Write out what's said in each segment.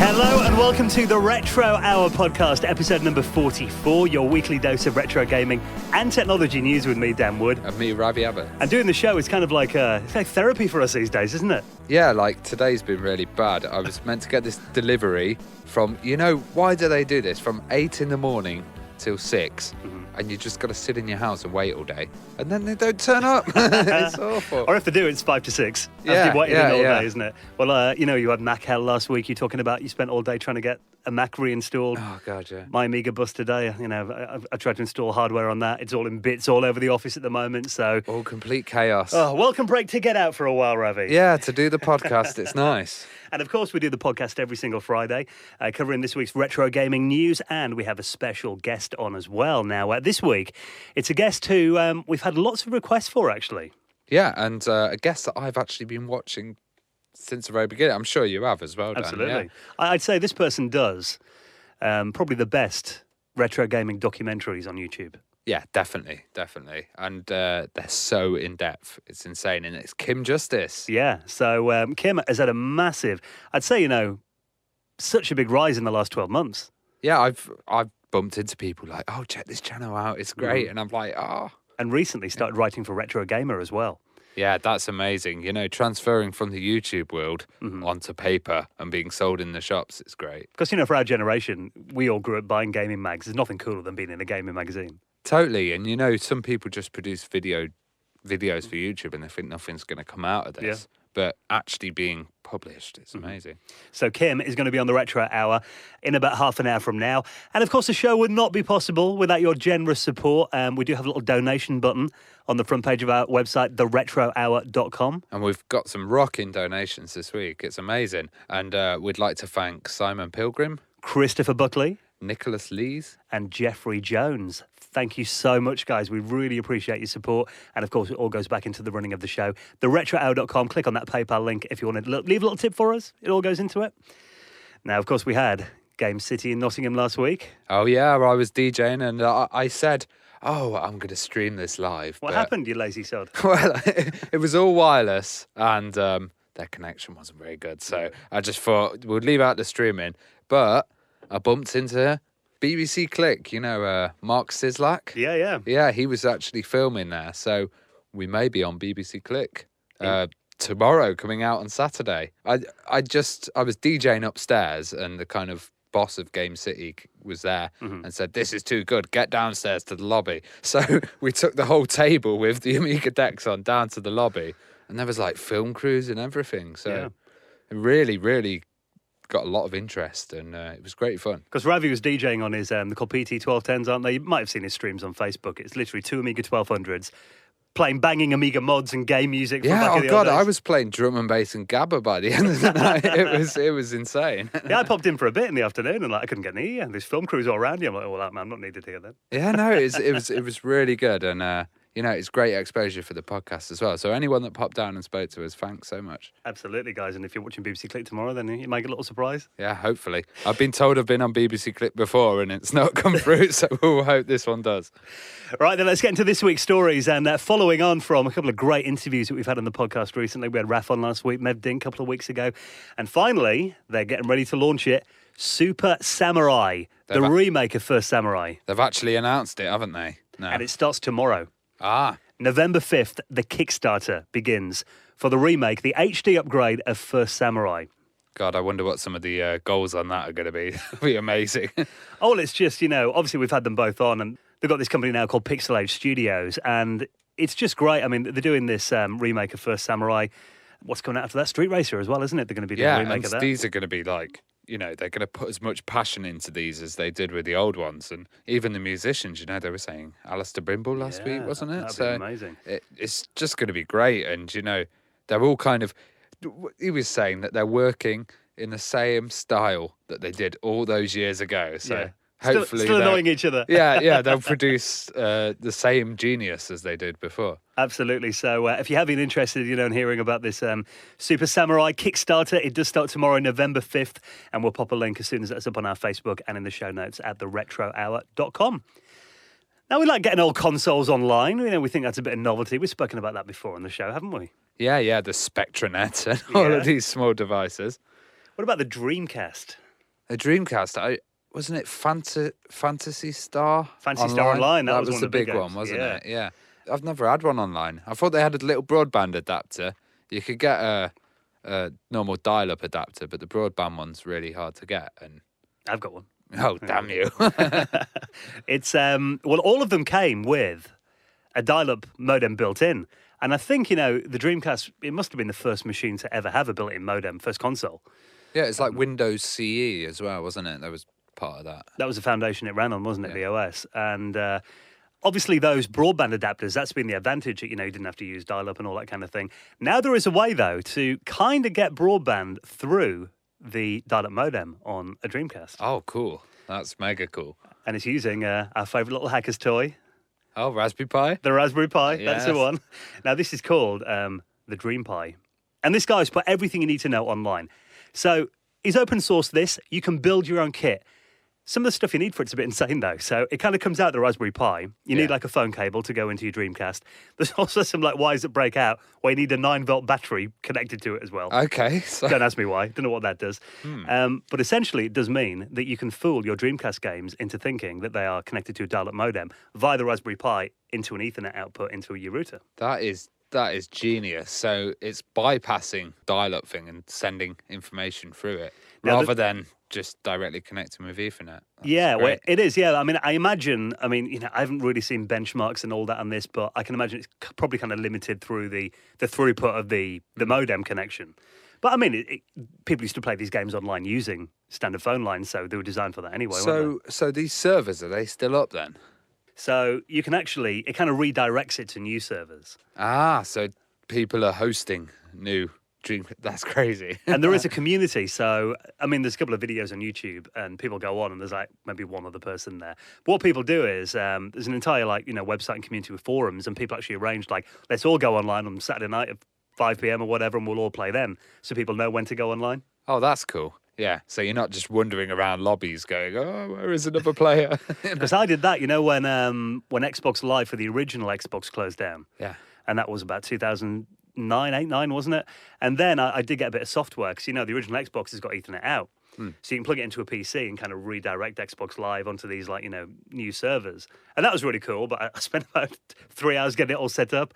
Hello and welcome to the Retro Hour podcast, episode number 44, your weekly dose of retro gaming and technology news with me, Dan Wood. And me, Ravi Abbott. And doing the show is kind of like it's like therapy for us these days, isn't it? Yeah, like today's been really bad. I was meant to get this delivery from, why do they do this? From 8 in the morning till 6. And you just got to sit in your house and wait all day. And then they don't turn up. It's awful. Or if they do, it's 5 to 6. Yeah, you've waited in all day, isn't it? Well, you had Mac Hell last week. You're talking about you spent all day trying to get a Mac reinstalled. Oh, God, yeah. My Amiga bust today. I tried to install hardware on that. It's all in bits all over the office at the moment. So All complete chaos. Oh, welcome break to get out for a while, Ravi. Yeah, to do the podcast, it's nice. And of course, we do the podcast every single Friday, covering this week's retro gaming news, and we have a special guest on as well. Now, this week, it's a guest who we've had lots of requests for, actually. Yeah, and a guest that I've actually been watching since the very beginning. I'm sure you have as well, Dan. Absolutely. Yeah. I'd say this person does probably the best retro gaming documentaries on YouTube. Yeah, definitely. And they're so in-depth. It's insane. And it's Kim Justice. Yeah, so Kim has had a massive, I'd say, such a big rise in the last 12 months. Yeah, I've bumped into people like, oh, check this channel out. It's great. And I'm like, oh. And recently started writing for Retro Gamer as well. Yeah, that's amazing. Transferring from the YouTube world onto paper and being sold in the shops, it's great. Because, for our generation, we all grew up buying gaming mags. There's nothing cooler than being in a gaming magazine. Totally. And, some people just produce videos for YouTube and they think nothing's going to come out of this. Yeah. But actually being published, it's amazing. So Kim is going to be on the Retro Hour in about half an hour from now. And of course, the show would not be possible without your generous support. We do have a little donation button on the front page of our website, theretrohour.com. And we've got some rocking donations this week. It's amazing. And we'd like to thank Simon Pilgrim, Christopher Buckley, Nicholas Lees, and Jeffrey Jones. Thank you so much, guys. We really appreciate your support. And, of course, it all goes back into the running of the show. TheRetroHour.com. Click on that PayPal link if you want to leave a little tip for us. It all goes into it. Now, of course, we had Game City in Nottingham last week. Oh, yeah. I was DJing and I said, I'm going to stream this live. What happened, you lazy sod? Well, it was all wireless and their connection wasn't very good. So I just thought we'd leave out the streaming. But I bumped into BBC Click, Mark Sislak. Yeah. Yeah, he was actually filming there. So we may be on BBC Click tomorrow, coming out on Saturday. I was DJing upstairs and the kind of boss of Game City was there and said, this is too good, get downstairs to the lobby. So we took the whole table with the Amiga decks on down to the lobby and there was like film crews and everything. So it really, really got a lot of interest and it was great fun. Because Ravi was DJing on his, they're called PT1210s, aren't they? You might have seen his streams on Facebook. It's literally two Amiga 1200s playing banging Amiga mods and game music from back in the old days. I was playing drum and bass and gabba by the end of the night. It was insane. Yeah, I popped in for a bit in the afternoon and I couldn't get near you. There's film crews all around you. I'm like, well, I'm not needed here then. Yeah, no, it was really good and it's great exposure for the podcast as well. So anyone that popped down and spoke to us, thanks so much. Absolutely, guys. And if you're watching BBC Click tomorrow, then you might get a little surprise. Yeah, hopefully. I've been told I've been on BBC Click before and it's not come through, so we'll hope this one does. Right, then let's get into this week's stories. And following on from a couple of great interviews that we've had on the podcast recently, we had Raf on last week, Mev Ding a couple of weeks ago. And finally, they're getting ready to launch it, Super Samurai, the remake of First Samurai. They've actually announced it, haven't they? No. And it starts tomorrow. Ah. November 5th, the Kickstarter begins for the remake, the HD upgrade of First Samurai. God, I wonder what some of the goals on that are going to be. It'll be amazing. Oh, well, it's just, obviously we've had them both on and they've got this company now called Pixel Age Studios and it's just great. I mean, they're doing this remake of First Samurai. What's coming out after that? Street Racer as well, isn't it? They're going to be doing a remake of that. These are going to be like, they're going to put as much passion into these as they did with the old ones. And even the musicians, they were saying Alistair Brimble last week, wasn't it? That'd be amazing. It's just going to be great. And, they're all kind of, he was saying that they're working in the same style that they did all those years ago. So hopefully still annoying each other. Yeah, they'll produce the same genius as they did before. Absolutely. So if you have been interested, in hearing about this Super Samurai Kickstarter, it does start tomorrow, November 5th, and we'll pop a link as soon as that's up on our Facebook and in the show notes at theretrohour.com. Now, we like getting old consoles online. We think that's a bit of novelty. We've spoken about that before on the show, haven't we? Yeah, the Spectranet and all of these small devices. What about the Dreamcast? A Dreamcast. Wasn't it Fantasy Star? Fantasy Star Online. That was was one the of the big big one, games. wasn't Yeah. it? Yeah. I've never had one online. I thought they had a little broadband adapter. You could get a normal dial-up adapter, but the broadband one's really hard to get. And I've got one. oh, damn you! It's well, all of them came with a dial-up modem built in, and I think the Dreamcast. It must have been the first machine to ever have a built-in modem, first console. Yeah, it's like Windows CE as well, wasn't it? That was part of that. That was the foundation it ran on, wasn't it? The OS. And obviously those broadband adapters, that's been the advantage that, you didn't have to use dial-up and all that kind of thing. Now there is a way, though, to kind of get broadband through the dial-up modem on a Dreamcast. Oh, cool. That's mega cool. And it's using our favourite little hacker's toy. Oh, Raspberry Pi? The Raspberry Pi, that's the Yes. one. Now this is called the Dream Pi. And this guy's put everything you need to know online. So he's open sourced this. You can build your own kit. Some of the stuff you need for it's a bit insane, though. So it kind of comes out the Raspberry Pi. You need like a phone cable to go into your Dreamcast. There's also some like wires that break out where you need a 9-volt battery connected to it as well. Okay. So, Don't ask me why. Don't know what that does. But essentially, it does mean that you can fool your Dreamcast games into thinking that they are connected to a dial-up modem via the Raspberry Pi into an Ethernet output into a router. that is genius. So it's bypassing dial-up thing and sending information through it Now, rather than just directly connecting with Ethernet. Yeah, well, great. it is. Yeah, I mean, I haven't really seen benchmarks and all that on this, but I can imagine it's probably kind of limited through the throughput of the modem connection. But I mean, people used to play these games online using standard phone lines, so they were designed for that anyway. weren't So these servers, are they still up then? they? So you can actually, it kind of redirects it to new servers. Ah, so people are hosting new Dream. That's crazy. And there is a community. So, I mean, there's a couple of videos on YouTube and people go on and there's like maybe one other person there. But what people do is there's an entire website and community with forums and people actually arrange like, let's all go online on Saturday night at 5 p.m. or whatever and we'll all play then. So people know when to go online. Oh, that's cool. Yeah, so you're not just wandering around lobbies going, oh, where is another player? Because I did that, when Xbox Live for the original Xbox closed down. Yeah. And that was about 2009, 8, 9, wasn't it? And then I did get a bit of software because, the original Xbox has got Ethernet out. So you can plug it into a PC and kind of redirect Xbox Live onto these, new servers. And that was really cool, but I spent about 3 hours getting it all set up.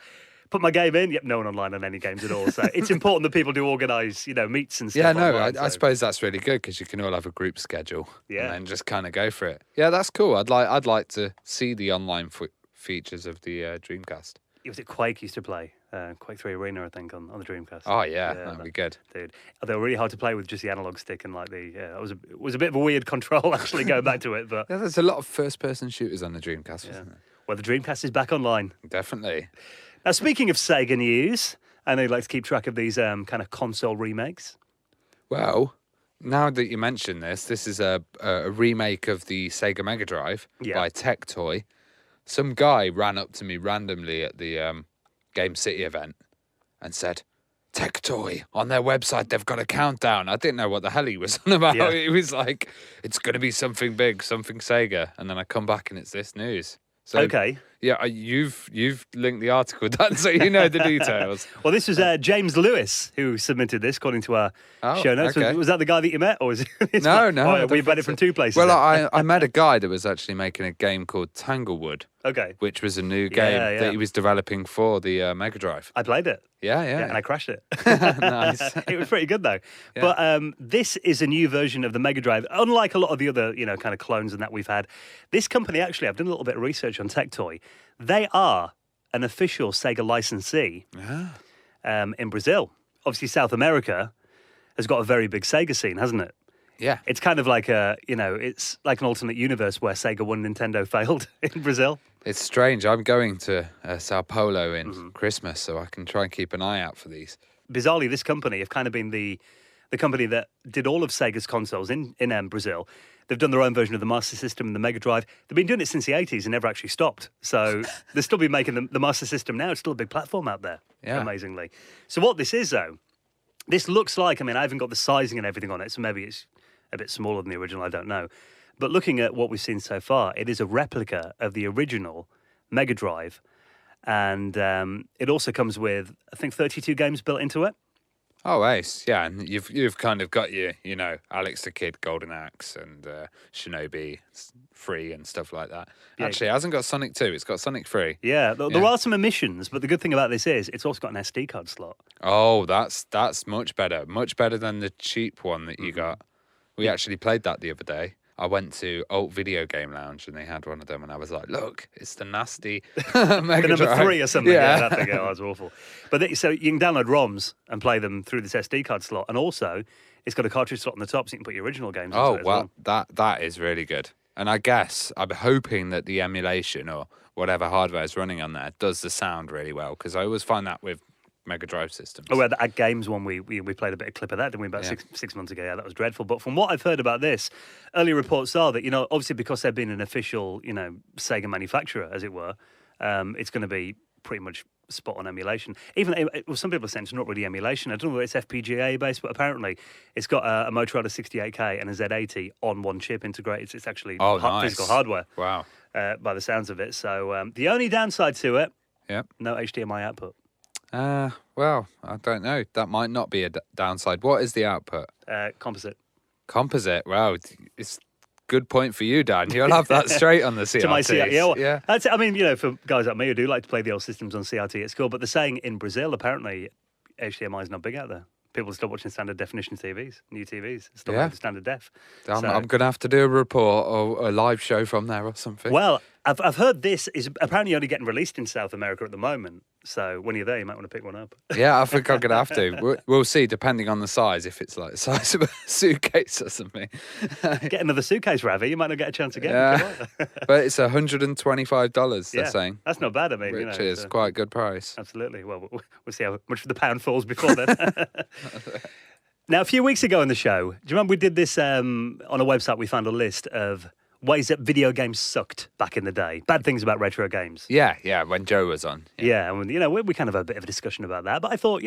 Put my game in. Yep, no one online on any games at all. So it's important that people do organise, meets and stuff. Yeah, no, online, I suppose that's really good because you can all have a group schedule. Yeah. And then just kind of go for it. Yeah, that's cool. I'd like to see the online features of the Dreamcast. It was at Quake used to play. Quake 3 Arena, I think, on the Dreamcast. Oh, yeah, that'd be good. Dude, they were really hard to play with just the analog stick and it was a bit of a weird control actually going back to it. But Yeah, there's a lot of first-person shooters on the Dreamcast, isn't there? well, the Dreamcast is back online. Definitely. Now, speaking of Sega news, I know you like to keep track of these kind of console remakes. Well, now that you mention this is a remake of the Sega Mega Drive by Tectoy. Some guy ran up to me randomly at the Game City event and said, Tectoy, on their website, they've got a countdown. I didn't know what the hell he was on about. Yeah. It was like, it's going to be something big, something Sega. And then I come back and it's this news. So, Okay. Yeah, you've linked the article, Dan, so you know the details. Well, this was James Lewis who submitted this, according to our Oh, show notes. okay. Was that the guy that you met, or was it? No, Oh, I we don't met think it from so. two places. Well, then. I met a guy that was actually making a game called Tanglewood, Okay. which was a new game Yeah. that he was developing for the Mega Drive. I played it. Yeah. And I crashed it. Nice. It was pretty good though. Yeah. But this is a new version of the Mega Drive. Unlike a lot of the other, kind of clones and that we've had, this company actually, I've done a little bit of research on Tectoy. They are an official Sega licensee in Brazil. Obviously, South America has got a very big Sega scene, hasn't it? Yeah. It's kind of like it's like an alternate universe where Sega won, Nintendo failed in Brazil. It's strange. I'm going to Sao Paulo in Christmas, so I can try and keep an eye out for these. Bizarrely, this company have kind of been the company that did all of Sega's consoles in Brazil. They've done their own version of the Master System and the Mega Drive. They've been doing it since the 80s and never actually stopped. So they'll still be making the Master System now. It's still a big platform out there, amazingly. So what this is, though, this looks like, I haven't got the sizing and everything on it, so maybe it's a bit smaller than the original, I don't know. But looking at what we've seen so far, it is a replica of the original Mega Drive. And it also comes with, I think, 32 games built into it. Oh, ace. Yeah, and you've kind of got your, Alex the Kid, Golden Axe, and Shinobi 3 and stuff like that. Yeah. Actually, it hasn't got Sonic 2. It's got Sonic 3. Yeah, there are some emissions, but the good thing about this is it's also got an SD card slot. Oh, that's much better. Much better than the cheap one that you got. We actually played that the other day. I went to Alt Video Game Lounge and they had one of them, and I was like, "Look, it's the nasty Mega The number Drive." 3 or something. Yeah, That thing, was awful. But so you can download ROMs and play them through this SD card slot, and also it's got a cartridge slot on the top, so you can put your original games. Oh, into it as well. that is really good. And I guess I'm hoping that the emulation or whatever hardware is running on there does the sound really well, because I always find that with Mega Drive systems. Oh, well, at Games one, we played a bit of clip of that, didn't we, about 6 months ago? Yeah, that was dreadful. But from what I've heard about this, early reports are that, obviously because they've been an official, Sega manufacturer, as it were, it's going to be pretty much spot on emulation. Even some people are saying it's not really emulation. I don't know whether it's FPGA based, but apparently it's got a Motorola 68K and a Z80 on one chip integrated. It's actually physical hardware. Wow. By the sounds of it. So the only downside to it, no HDMI output. Well, I don't know. That might not be a downside. What is the output? Composite. Composite. Wow, it's good point for you, Dan. You'll have that straight on the CRT. To my CRT. Yeah. That's, I mean, for guys like me who do like to play the old systems on CRT, it's cool. But they're saying in Brazil, apparently, HDMI is not big out there. People are still watching standard definition TVs, new TVs, still watching standard def. I'm going to have to do a report or a live show from there or something. Well, I've heard this is apparently only getting released in South America at the moment. So when you're there, you might want to pick one up. Yeah, I think I'm going to have to. We'll see, depending on the size, if it's like the size of a suitcase or something. Get another suitcase, Ravi. You might not get a chance again. Yeah. But it's $125, they're saying. That's not bad, I mean. Which is quite a good price. Absolutely. Well, we'll see how much the pound falls before then. Now, a few weeks ago on the show, do you remember we did this on a website? We found a list of ways that video games sucked back in the day. Bad things about retro games. Yeah, when Joe was on. Yeah, and we kind of had a bit of a discussion about that. But I thought,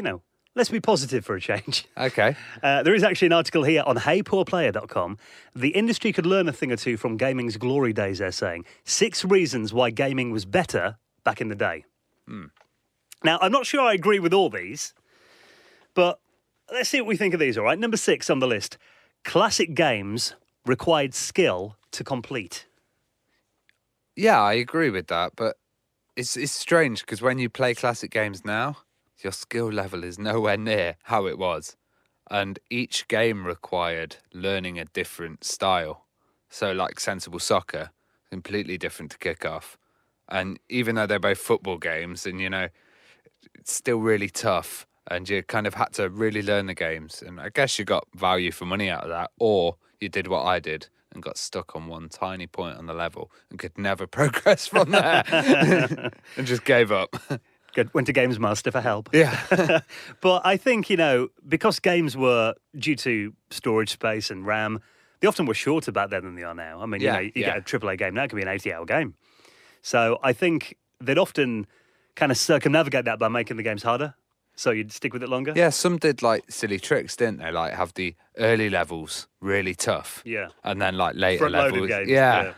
let's be positive for a change. Okay. There is actually an article here on HeyPoorPlayer.com. The industry could learn a thing or two from gaming's glory days, they're saying. 6 reasons why gaming was better back in the day. Now, I'm not sure I agree with all these, but let's see what we think of these, all right? Number 6 on the list. Classic games required skill to complete. Yeah, I agree with that, but it's strange because when you play classic games now, your skill level is nowhere near how it was. And each game required learning a different style. So like Sensible Soccer, completely different to Kickoff. And even though they're both football games and, it's still really tough and you kind of had to really learn the games. And I guess you got value for money out of that, or you did what I did and got stuck on one tiny point on the level and could never progress from there and just gave up. Went to Games Master for help. Yeah. But I think, because games were, due to storage space and RAM, they often were shorter back then than they are now. I mean, you get a AAA game now, it can be an 80-hour game. So I think they'd often kind of circumnavigate that by making the games harder. So you'd stick with it longer? Yeah, some did like silly tricks, didn't they? Like have the early levels really tough. Yeah. And then like later Front-loaded levels. games. Yeah.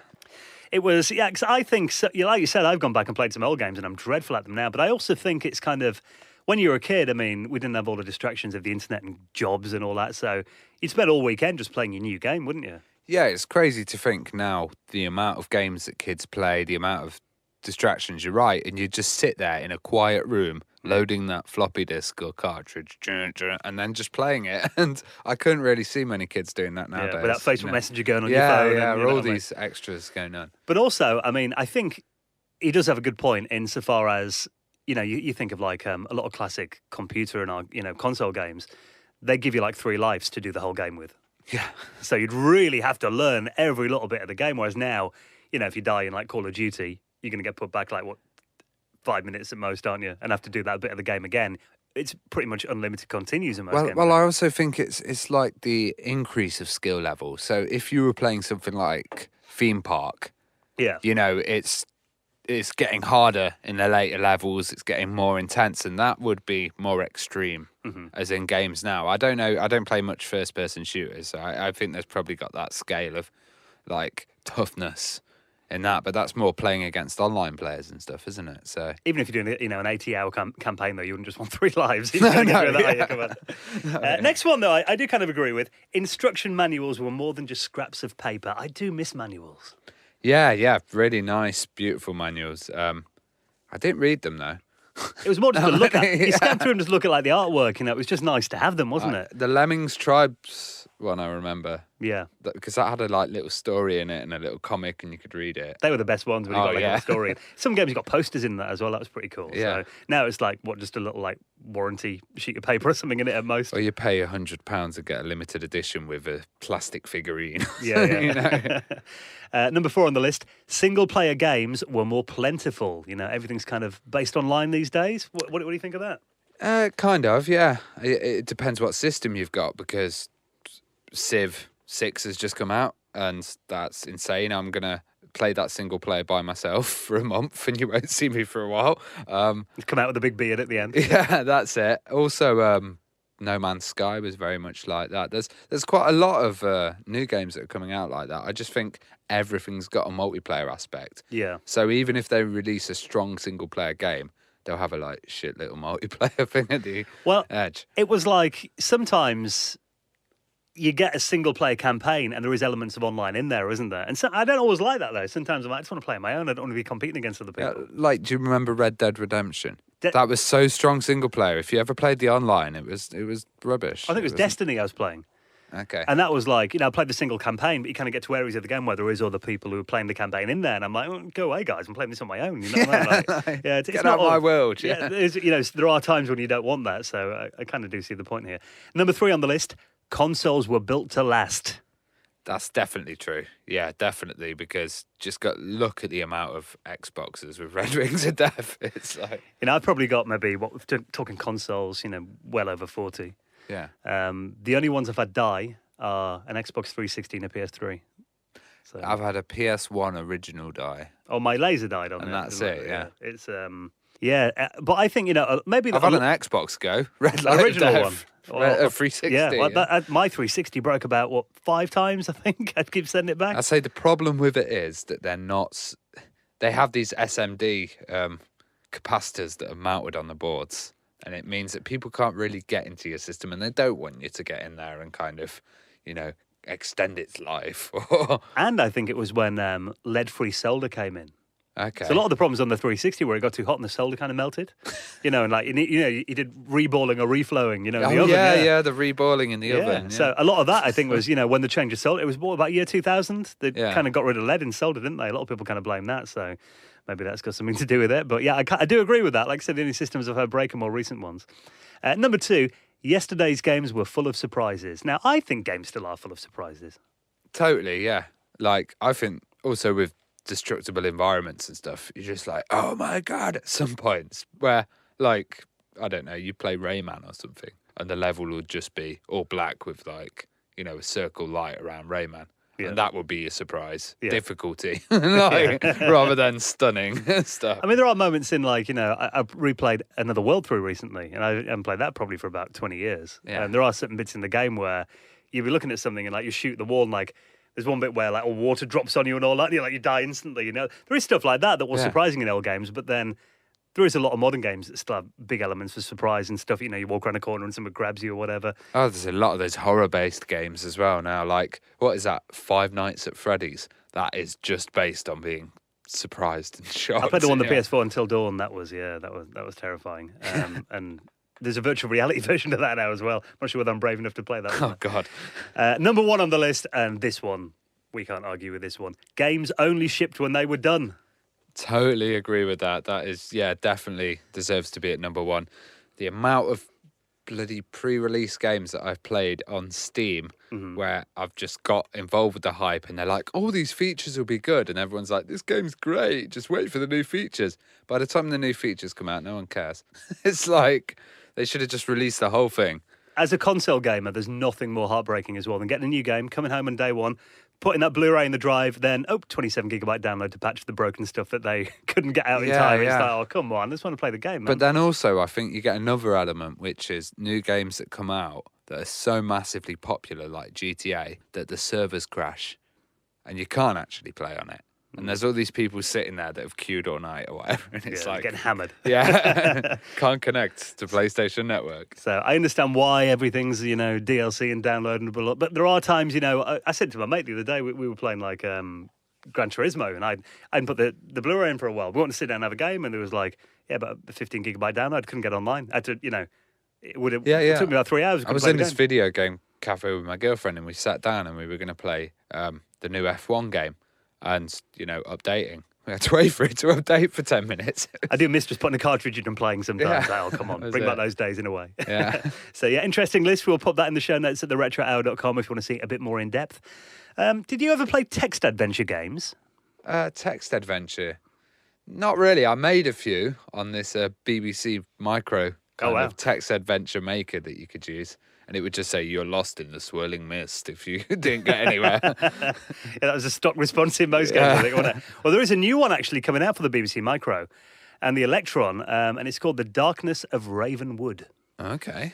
It was, because I think, like you said, I've gone back and played some old games and I'm dreadful at them now. But I also think it's kind of, when you were a kid, I mean, we didn't have all the distractions of the internet and jobs and all that. So you'd spend all weekend just playing your new game, wouldn't you? Yeah, it's crazy to think now the amount of games that kids play, the amount of distractions, you're right. And you just sit there in a quiet room, loading that floppy disk or cartridge, and then just playing it. And I couldn't really see many kids doing that nowadays. Yeah, without Facebook Messenger going on your phone. Yeah, and, all these extras going on. But also, I mean, I think he does have a good point insofar as, you think of like a lot of classic computer and, console games. They give you like 3 lives to do the whole game with. Yeah. So you'd really have to learn every little bit of the game. Whereas now, if you die in like Call of Duty, you're going to get put back like, 5 minutes at most, aren't you? And have to do that bit of the game again. It's pretty much unlimited continues in most games. Well, I also think it's like the increase of skill level. So if you were playing something like Theme Park, it's getting harder in the later levels. It's getting more intense, and that would be more extreme, as in games now. I don't know. I don't play much first-person shooters. So I think there's probably got that scale of like toughness in that, but that's more playing against online players and stuff, isn't it? So Even if you're doing, an 80-hour campaign, though, you wouldn't just want 3 lives. You No, gotta get no, through that, yeah. come on. Next one, though, I do kind of agree with. Instruction manuals were more than just scraps of paper. I do miss manuals. yeah, really nice, beautiful manuals. I didn't read them though. It was more just to look at. You Yeah. scan through and just look at like the artwork. It was just nice to have them, wasn't it? The Lemmings Tribes one I remember. Yeah. Because that had a little story in it and a little comic, and you could read it. They were the best ones when you Oh, got like a yeah. little story. Some games you got posters in that as well. That was pretty cool. Yeah. So now it's like just a little like warranty sheet of paper or something in it at most. Or you pay £100 to get a limited edition with a plastic figurine. Yeah. You know? Number 4 on the list: single-player games were more plentiful. Everything's kind of based online these days. What do you think of that? Kind of, yeah. It depends what system you've got, because Civ 6 has just come out, and that's insane. I'm going to play that single player by myself for a month, and you won't see me for a while. Come out with a big beard at the end. Yeah, that's it. Also, No Man's Sky was very much like that. There's quite a lot of new games that are coming out like that. I just think everything's got a multiplayer aspect. Yeah. So even if they release a strong single player game, they'll have a shit little multiplayer thing at the edge. It was like sometimes you get a single player campaign and there is elements of online in there, isn't there? And so I don't always like that though. Sometimes I just want to play on my own. I don't want to be competing against other people. Do you remember Red Dead Redemption? That was so strong single player. If you ever played the online, it was rubbish. I think it was Destiny I was playing. Okay. And that was like, I played the single campaign, but you kind of get to areas of the game where there is other people who are playing the campaign in there. And I'm like, go away, guys. I'm playing this on my own. You know what I mean? Like, it's Get not out of my world. Yeah. There are times when you don't want that. So I kind of do see the point here. Number 3 on the list: consoles were built to last. That's definitely true. Yeah, definitely. Because just look at the amount of Xboxes with Red Rings of Death. It's like, I've probably got maybe, talking consoles, well over 40. yeah. The only ones I've had die are an Xbox 360 and a PS3. So, I've had a PS1 original die. oh, my laser died on And there. that's it, yeah. It's but I think maybe I've had an Xbox go. Red Light original Death. one. A 360. Yeah, my 360 broke about 5 times. I think I keep sending it back. I'd say the problem with it is that they're not. They have these SMD capacitors that are mounted on the boards, and it means that people can't really get into your system, and they don't want you to get in there and kind of, extend its life. And I think it was when lead-free solder came in. Okay. So a lot of the problems on the 360 where it got too hot and the solder kind of melted, and like you did reballing or reflowing, in the oven. Yeah, the reboiling in the oven. Yeah. So a lot of that I think was, when the change of solder, it was more about year 2000. They kind of got rid of lead in solder, didn't they? A lot of people kind of blame that. So maybe that's got something to do with it. But yeah, I do agree with that. Like I said, the only systems I've heard break are more recent ones. Number 2, yesterday's games were full of surprises. Now I think games still are full of surprises. Totally, yeah. Like I think also with destructible environments and stuff, you're just like, oh my god, at some points where, like, I don't know, you play Rayman or something and the level would just be all black with like, a circle light around Rayman. Yeah. And that would be a surprise difficulty, rather than stunning stuff. I mean, there are moments in I've replayed Another World through recently, and I haven't played that probably for about 20 years. Yeah. And there are certain bits in the game where you'll be looking at something and you shoot the wall and there's one bit where water drops on you and all that, and you die instantly. There is stuff like that was surprising in old games, but then there is a lot of modern games that still have big elements of surprise and stuff. You walk around a corner and someone grabs you or whatever. Oh, there's a lot of those horror-based games as well now. Like, what is that? Five Nights at Freddy's. That is just based on being surprised and shocked. I played the one on the PS4 Until Dawn. That was terrifying. And there's a virtual reality version of that now as well. I'm not sure whether I'm brave enough to play that. Oh, God. Number 1 on the list, and this one, we can't argue with this one. Games only shipped when they were done. Totally agree with that. That is, definitely deserves to be at number 1. The amount of bloody pre-release games that I've played on Steam where I've just got involved with the hype and they're like, oh, these features will be good. And everyone's like, this game's great. Just wait for the new features. By the time the new features come out, no one cares. It's like they should have just released the whole thing. As a console gamer, there's nothing more heartbreaking as well than getting a new game, coming home on day one, putting that Blu-ray in the drive, then, 27 gigabyte download to patch the broken stuff that they couldn't get out in time. It's like, oh, come on, I just want to play the game, man. But then also, I think you get another element, which is new games that come out that are so massively popular, like GTA, that the servers crash and you can't actually play on it. And there's all these people sitting there that have queued all night or whatever. And it's like getting hammered. Yeah. Can't connect to PlayStation Network. So I understand why everything's, DLC and downloadable. But there are times, I said to my mate the other day, we were playing like Gran Turismo, and I hadn't put the Blu-ray in for a while. We wanted to sit down and have a game, and there was like, about a 15 gigabyte download. Couldn't get online. I had to, it took me about 3 hours. I was in this video game cafe with my girlfriend, and we sat down and we were going to play the new F1 game. And, updating. We had to wait for it to update for 10 minutes. I do miss just putting a cartridge in and playing sometimes. Yeah. Oh, come on. Bring back those days in a way. Yeah. So, interesting list. We'll pop that in the show notes at theretrohour.com if you want to see it a bit more in depth. Did you ever play text adventure games? Text adventure? Not really. I made a few on this BBC Micro kind of text adventure maker that you could use. And it would just say, "You're lost in the swirling mist" if you didn't get anywhere. That was a stock response in most games, I think, wasn't it? Well, there is a new one actually coming out for the BBC Micro and the Electron, and it's called The Darkness of Ravenwood. Okay.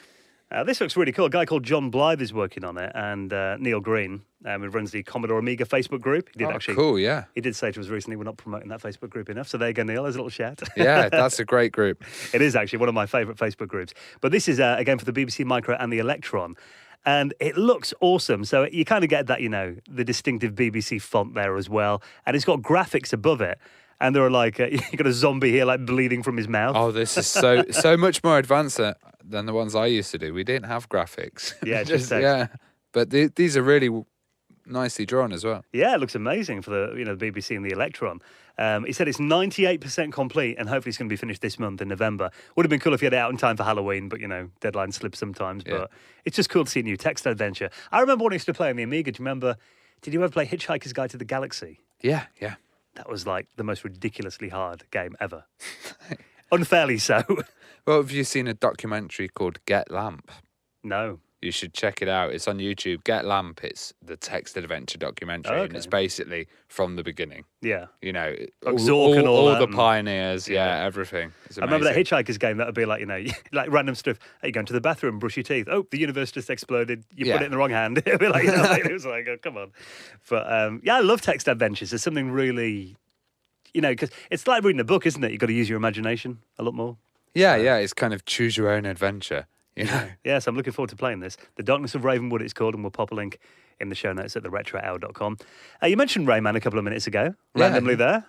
This looks really cool. A guy called John Blythe is working on it, and Neil Green, who runs the Commodore Amiga Facebook group. He did cool, yeah. He did say to us recently, we're not promoting that Facebook group enough. So there you go, Neil. There's a little shout. Yeah, that's a great group. It is actually one of my favourite Facebook groups. But this is, again, for the BBC Micro and the Electron. And it looks awesome. So you kind of get that, the distinctive BBC font there as well. And it's got graphics above it. And there are like, you've got a zombie here like bleeding from his mouth. Oh, this is so much more advanced than the ones I used to do. We didn't have graphics. Yeah, just yeah. But these are really nicely drawn as well. Yeah, it looks amazing for the the BBC and the Electron. He said it's 98% complete, and hopefully it's going to be finished this month in November. Would have been cool if you had it out in time for Halloween, but deadlines slip sometimes. Yeah. But it's just cool to see a new text adventure. I remember when I used to play on the Amiga. Do you remember? Did you ever play Hitchhiker's Guide to the Galaxy? Yeah. That was like the most ridiculously hard game ever. Unfairly so. Well, have you seen a documentary called Get Lamp? No. You should check it out. It's on YouTube. Get Lamp. It's the text adventure documentary, and it's basically from the beginning. Yeah. All Zork and all that the pioneers. Yeah, everything. It's I remember that Hitchhiker's game. That would be like, like random stuff. Hey, you go into the bathroom, brush your teeth. Oh, the universe just exploded. You put it in the wrong hand. It would be like, it was like, oh, come on. But I love text adventures. There's something really, because it's like reading a book, isn't it? You've got to use your imagination a lot more. Yeah. It's kind of choose your own adventure. Yes, I'm looking forward to playing this. The Darkness of Ravenwood, it's called, and we'll pop a link in the show notes at theretrohour.com. You mentioned Rayman a couple of minutes ago, randomly there.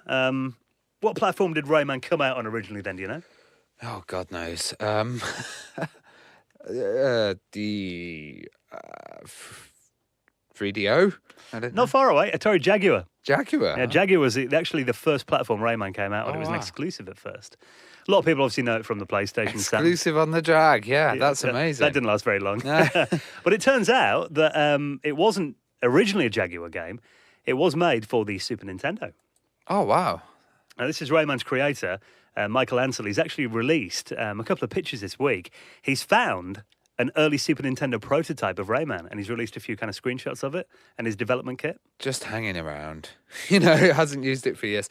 What platform did Rayman come out on originally then, do you know? Oh, God knows. The 3DO? I don't know. Not far away, Atari Jaguar. Jaguar? Yeah, Jaguar was actually the first platform Rayman came out on. It was an exclusive at first. A lot of people obviously know it from the PlayStation. Exclusive on the Jag, that's amazing. That didn't last very long. But it turns out that it wasn't originally a Jaguar game. It was made for the Super Nintendo. Oh, wow. Now, this is Rayman's creator, Michael Ansel. He's actually released a couple of pictures this week. He's found an early Super Nintendo prototype of Rayman, and he's released a few kind of screenshots of it and his development kit. Just hanging around. It hasn't used it for years.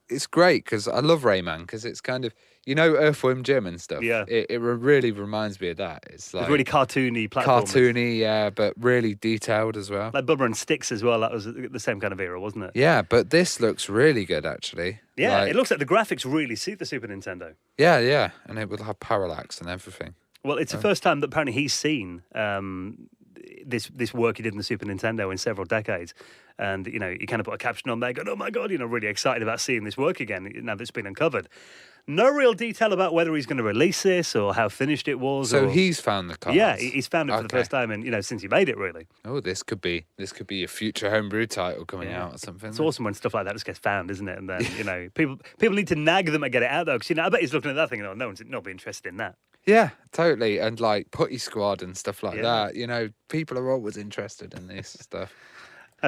It's great because I love Rayman because it's kind of, Earthworm Jim and stuff. Yeah. It really reminds me of that. It's like really cartoony platform. Cartoony, yeah, but really detailed as well. Like Bubba and Sticks as well. That was the same kind of era, wasn't it? Yeah, but this looks really good, actually. Yeah, it looks like the graphics really suit the Super Nintendo. Yeah, and it will have parallax and everything. Well, it's the first time that apparently he's seen this work he did in the Super Nintendo in several decades. And, he kind of put a caption on there going, oh, my God, really excited about seeing this work again now that it's been uncovered. No real detail about whether he's going to release this or how finished it was. So he's found the cards? Yeah, he's found it for the first time since he made it, really. Oh, this could be a future homebrew title coming out or something. It's awesome when stuff like that just gets found, isn't it? And then, people need to nag them and get it out, though, because, I bet he's looking at that thing and no be interested in that. Yeah, totally. And like Putty Squad and stuff like that. People are always interested in this stuff.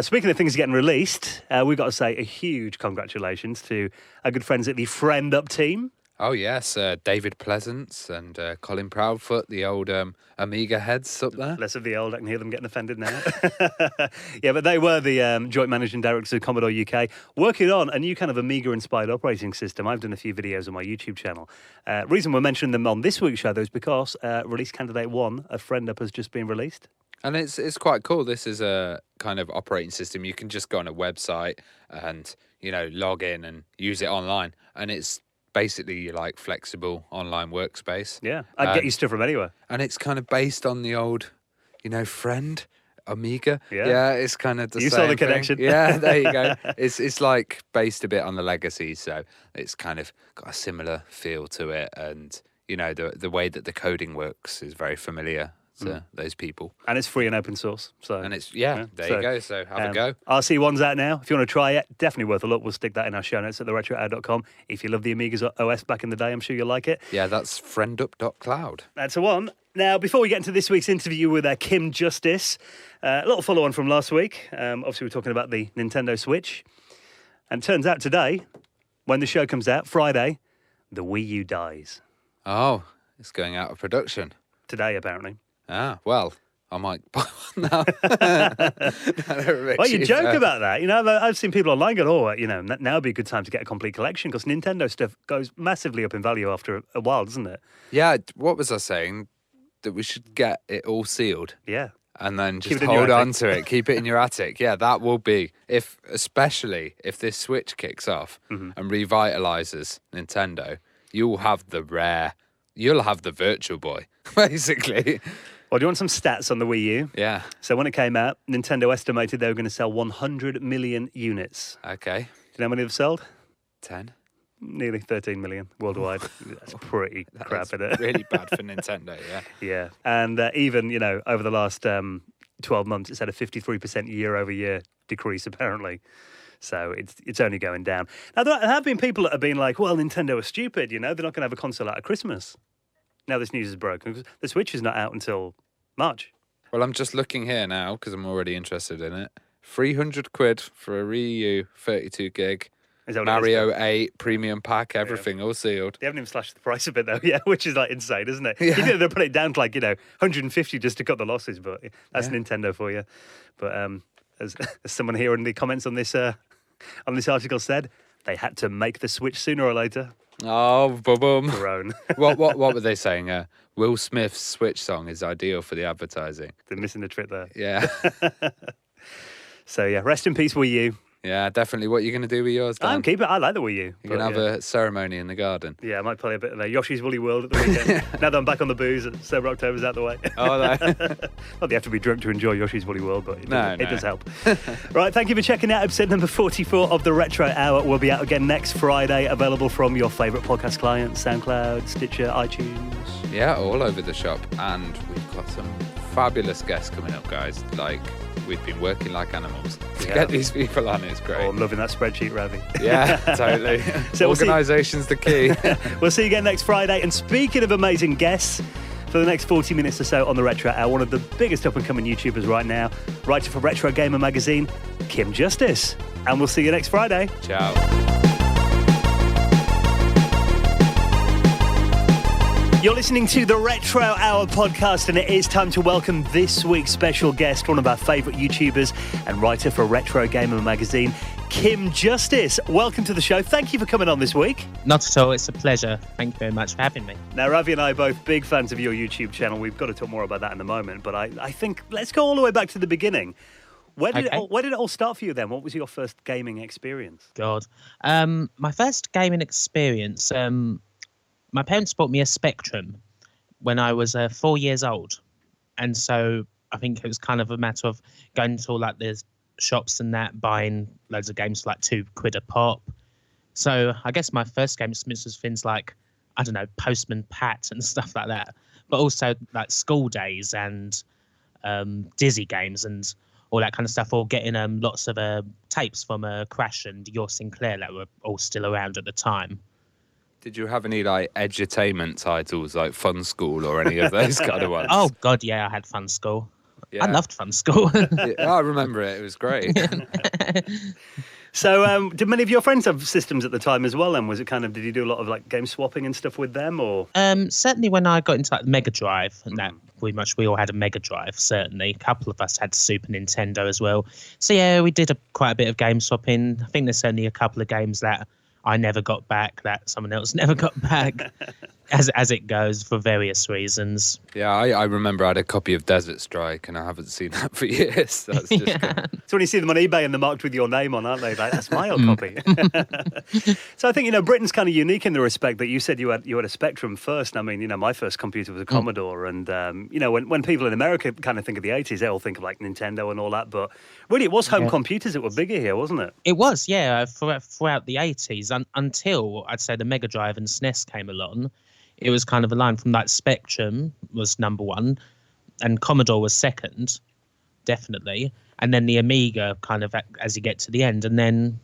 Speaking of things getting released, we've got to say a huge congratulations to our good friends at the Friend Up team. Oh, yes. David Pleasance and Colin Proudfoot, the old Amiga heads up there. Less of the old, I can hear them getting offended now. Yeah, but they were the joint managing directors of Commodore UK, working on a new kind of Amiga-inspired operating system. I've done a few videos on my YouTube channel. Reason we're mentioning them on this week's show, though, is because release candidate 1 of Friend Up has just been released. And it's quite cool. This is a kind of operating system. You can just go on a website and, log in and use it online. And it's basically like flexible online workspace. Yeah, I'd get you stuff from anywhere. And it's kind of based on the old, Friend, Amiga. Yeah. It's kind of the You same saw the thing. connection. Yeah, there you go. It's like based a bit on the legacy, so it's kind of got a similar feel to it. And, the way that the coding works is very familiar to those people. And it's free and open source. So And it's, there you go. So have a go. RC1's out now. If you want to try it, definitely worth a look. We'll stick that in our show notes at theretrohour.com. If you love the Amiga's OS back in the day, I'm sure you'll like it. Yeah, that's friendup.cloud. That's the one. Now, before we get into this week's interview with Kim Justice, a little follow-on from last week. Obviously, we're talking about the Nintendo Switch. And it turns out today, when the show comes out, Friday, the Wii U dies. Oh, it's going out of production. Today, apparently. Ah, well, I might buy one now. Well, you joke about that. I've seen people online go, now would be a good time to get a complete collection because Nintendo stuff goes massively up in value after a while, doesn't it? Yeah, what was I saying? That we should get it all sealed. Yeah. And then just hold on to it. Keep it in your attic. Yeah, that will be, especially if this Switch kicks off and revitalizes Nintendo, you'll have the Virtual Boy, basically. Well, do you want some stats on the Wii U? Yeah. So when it came out, Nintendo estimated they were going to sell 100 million units. Okay. Do you know how many they've sold? 10. Nearly 13 million worldwide. That's pretty crap, isn't it? Really bad for Nintendo, yeah. Yeah. And even, over the last 12 months, it's had a 53% year-over-year decrease, apparently. So it's only going down. Now, there have been people that have been like, well, Nintendo are stupid, they're not going to have a console out of Christmas. Now this news is broken. The Switch is not out until March. Well, I'm just looking here now because I'm already interested in it. 300 quid for a Wii U, 32 gig. Is that what Mario 8, premium pack, everything, all sealed. They haven't even slashed the price a bit, though, which is like insane, isn't it? Yeah. You think they'll put it down to 150 just to cut the losses, but that's Nintendo for you. But as someone here in the comments on this article said, they had to make the Switch sooner or later. Oh, boom. Grown. What were they saying? Will Smith's Switch song is ideal for the advertising. They're missing the trick there. Yeah. So, rest in peace, Wii U. Yeah, definitely. What are you going to do with yours, Dan? I'm keeping it. I like the Wii U. You're going to have a ceremony in the garden. Yeah, I might play a bit of Yoshi's Woolly World at the weekend. Now that I'm back on the booze, Sober October's out the way. Oh, no. Well, you have to be drunk to enjoy Yoshi's Woolly World, but it does help. Right, thank you for checking out episode number 44 of The Retro Hour. We'll be out again next Friday, available from your favourite podcast clients, SoundCloud, Stitcher, iTunes. Yeah, all over the shop. And we've got some fabulous guests coming up, guys. We've been working like animals to get these people on. It's great. Oh, I'm loving that spreadsheet, Ravi. Yeah, totally. So Organisation's the key. We'll see you again next Friday. And speaking of amazing guests, for the next 40 minutes or so on The Retro Hour, one of the biggest up-and-coming YouTubers right now, writer for Retro Gamer magazine, Kim Justice. And we'll see you next Friday. Ciao. You're listening to the Retro Hour podcast, and it is time to welcome this week's special guest, one of our favourite YouTubers and writer for Retro Gamer magazine, Kim Justice. Welcome to the show. Thank you for coming on this week. Not at all. It's a pleasure. Thank you very much for having me. Now, Ravi and I are both big fans of your YouTube channel. We've got to talk more about that in a moment, but I think let's go all the way back to the beginning. Where did it all start for you then? What was your first gaming experience? God. My first gaming experience... my parents bought me a Spectrum when I was 4 years old. And so I think it was kind of a matter of going to all the shops and that, buying loads of games for £2 a pop. So I guess my first game experience was things like, I don't know, Postman Pat and stuff like that. But also school days and Dizzy games and all that kind of stuff, or getting lots of tapes from Crash and Your Sinclair that were all still around at the time. Did you have any edutainment titles like Fun School or any of those kind of ones? Oh God, yeah, I had Fun School. Yeah. I loved Fun School. Yeah, I remember it. It was great. So, did many of your friends have systems at the time as well? And was it did you do a lot of game swapping and stuff with them, or? Certainly, when I got into Mega Drive, and that we all had a Mega Drive. Certainly, a couple of us had Super Nintendo as well. So yeah, we did quite a bit of game swapping. I think there's certainly a couple of games that I never got back, that someone else never got back. as it goes for various reasons. Yeah, I remember I had a copy of Desert Strike, and I haven't seen that for years. That's just So when you see them on eBay and they're marked with your name on, aren't they? Like, that's my old copy. So I think, Britain's kind of unique in the respect that you said you had a Spectrum first. I mean, my first computer was a Commodore. And, when people in America kind of think of the 80s, they all think of like Nintendo and all that. But really, it was home computers that were bigger here, wasn't it? It was, yeah, throughout the 80s until I'd say the Mega Drive and SNES came along. It was kind of a line from like Spectrum was number one and Commodore was second, definitely. And then the Amiga kind of as you get to the end. And then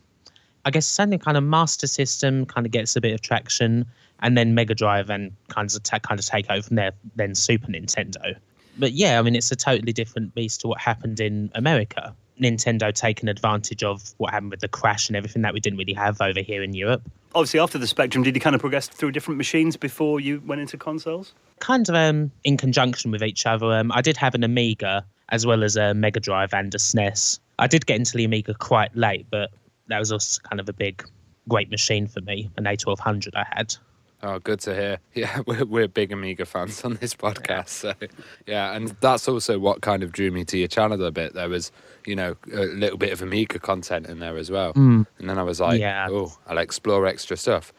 I guess suddenly kind of Master System kind of gets a bit of traction and then Mega Drive and kind of take over from there, then Super Nintendo. But yeah, I mean, it's a totally different beast to what happened in America. Nintendo taking advantage of what happened with the crash and everything that we didn't really have over here in Europe. Obviously, after the Spectrum, did you kind of progress through different machines before you went into consoles? Kind of in conjunction with each other. I did have an Amiga as well as a Mega Drive and a SNES. I did get into the Amiga quite late, but that was also kind of a great machine for me, an A1200 I had. Oh, good to hear. Yeah, we're big Amiga fans on this podcast. So, yeah, and that's also what kind of drew me to your channel a bit. There was, a little bit of Amiga content in there as well. And then I was like, I'll explore extra stuff.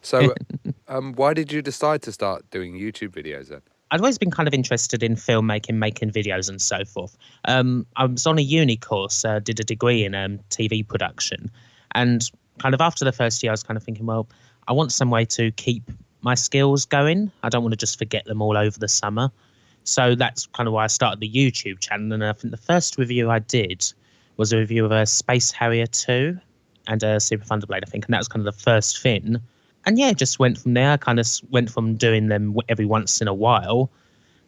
So why did you decide to start doing YouTube videos then? I'd always been kind of interested in filmmaking, making videos and so forth. I was on a uni course, did a degree in TV production. And kind of after the first year, I was kind of thinking, well, I want some way to keep my skills going. I don't want to just forget them all over the summer. So that's kind of why I started the YouTube channel. And I think the first review I did was a review of a Space Harrier 2 and a Super Thunderblade, I think. And that was kind of the first thing. And yeah, just went from there. I kind of went from doing them every once in a while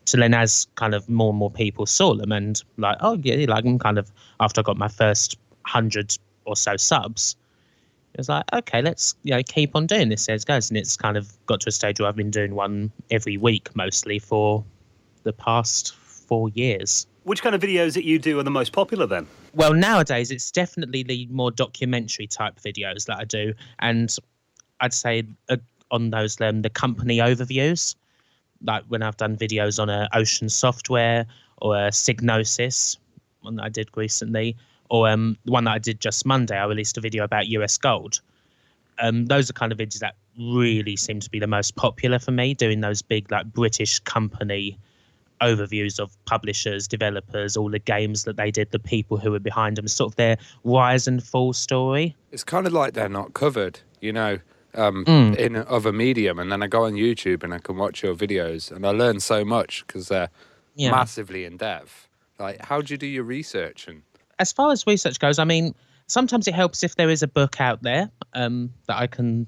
to then as kind of more and more people saw them and like, oh yeah, like them kind of after I got my first 100 or so subs. It was like, okay, let's keep on doing this as it goes. And it's kind of got to a stage where I've been doing one every week mostly for the past 4 years. Which kind of videos that you do are the most popular then? Well, nowadays it's definitely the more documentary type videos that I do. And I'd say on those, the company overviews, like when I've done videos on Ocean Software or Signosis, one that I did recently, or the one that I did just Monday, I released a video about US Gold. Those are kind of videos that really seem to be the most popular for me, doing those big like British company overviews of publishers, developers, all the games that they did, the people who were behind them, sort of their rise and fall story. It's kind of like they're not covered, in other medium. And then I go on YouTube and I can watch your videos and I learn so much because they're massively in depth. Like, how do you do your research? And as far as research goes, I mean, sometimes it helps if there is a book out there that I can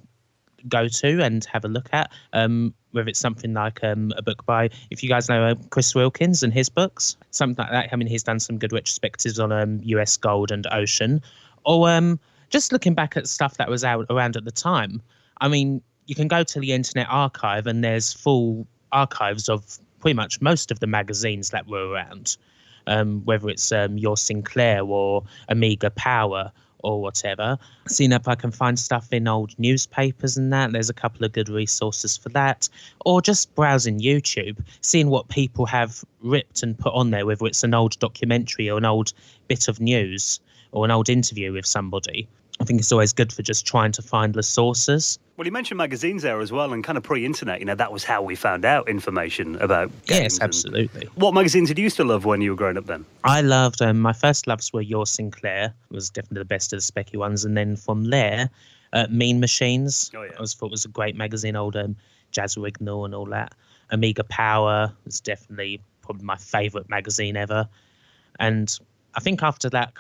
go to and have a look at, whether it's something like a book by, if you guys know Chris Wilkins and his books, something like that. I mean, he's done some good retrospectives on US Gold and Ocean, or just looking back at stuff that was out around at the time. I mean, you can go to the Internet Archive and there's full archives of pretty much most of the magazines that were around. Whether it's your Sinclair or Amiga Power or whatever. Seeing if I can find stuff in old newspapers and that. There's a couple of good resources for that. Or just browsing YouTube, seeing what people have ripped and put on there, whether it's an old documentary or an old bit of news or an old interview with somebody. I think it's always good for just trying to find the sources. Well, you mentioned magazines there as well, and kind of pre-internet, that was how we found out information about games. Yes, absolutely. What magazines did you used to love when you were growing up then? I loved, my first loves were Your Sinclair, was definitely the best of the specky ones, and then from there, Mean Machines. Oh, yeah. I always thought was a great magazine, old Jazz Wignall and all that. Amiga Power was definitely probably my favourite magazine ever. And I think after that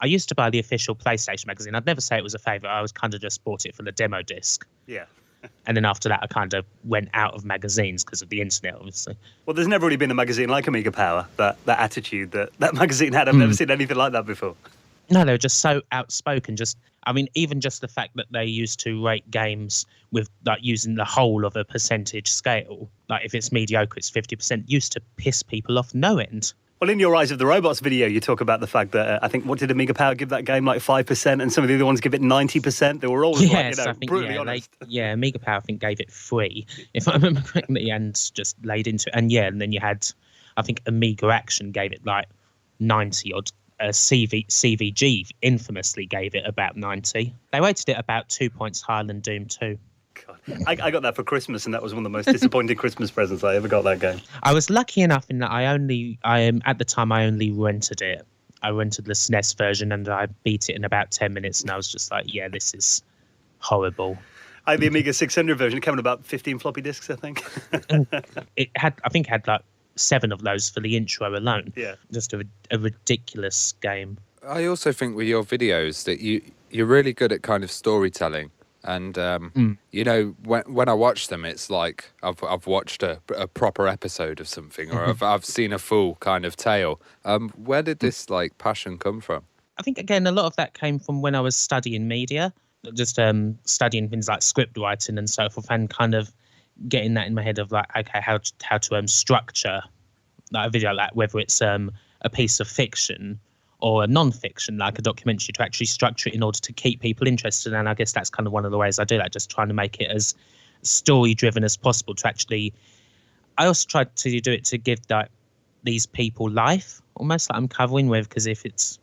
I used to buy the official PlayStation magazine. I'd never say it was a favourite. I was kind of just bought it for the demo disc. Yeah. And then after that, I kind of went out of magazines because of the internet, obviously. Well, there's never really been a magazine like Amiga Power, that attitude that magazine had. I've never seen anything like that before. No, they were just so outspoken. Even just the fact that they used to rate games with using the whole of a percentage scale. Like if it's mediocre, it's 50%. Used to piss people off no end. Well, in your Rise of the Robots video, you talk about the fact that I think, what did Amiga Power give that game, like 5%, and some of the other ones give it 90%. They were always Yes, like, I think, brutally honest. Amiga Power, I think, gave it 3, if I remember correctly, and just laid into it. And then you had, I think, Amiga Action gave it like 90 odd. CVG infamously gave it about 90. They rated it about 2 points higher than Doom 2. God. I got that for Christmas, and that was one of the most disappointing Christmas presents I ever got, that game. I was lucky enough in that at the time I only rented it. I rented the SNES version and I beat it in about 10 minutes, and I was just like, yeah, this is horrible. I had the Amiga 600 version. It came in about 15 floppy disks, I think. It had like 7 of those for the intro alone. Yeah. Just a ridiculous game. I also think with your videos that you're really good at kind of storytelling. And, you know, when I watch them, it's like I've watched a proper episode of something, or I've seen a full kind of tale. Where did this, like, passion come from? I think, again, a lot of that came from when I was studying media, just studying things like script writing and so forth, and kind of getting that in my head of, like, okay, how to structure like a video like that, whether it's a piece of fiction or a non-fiction, like a documentary, to actually structure it in order to keep people interested. And I guess that's kind of one of the ways I do that, just trying to make it as story-driven as possible. To actually, I also tried to do it to give like these people life, almost like I'm covering with, because if it's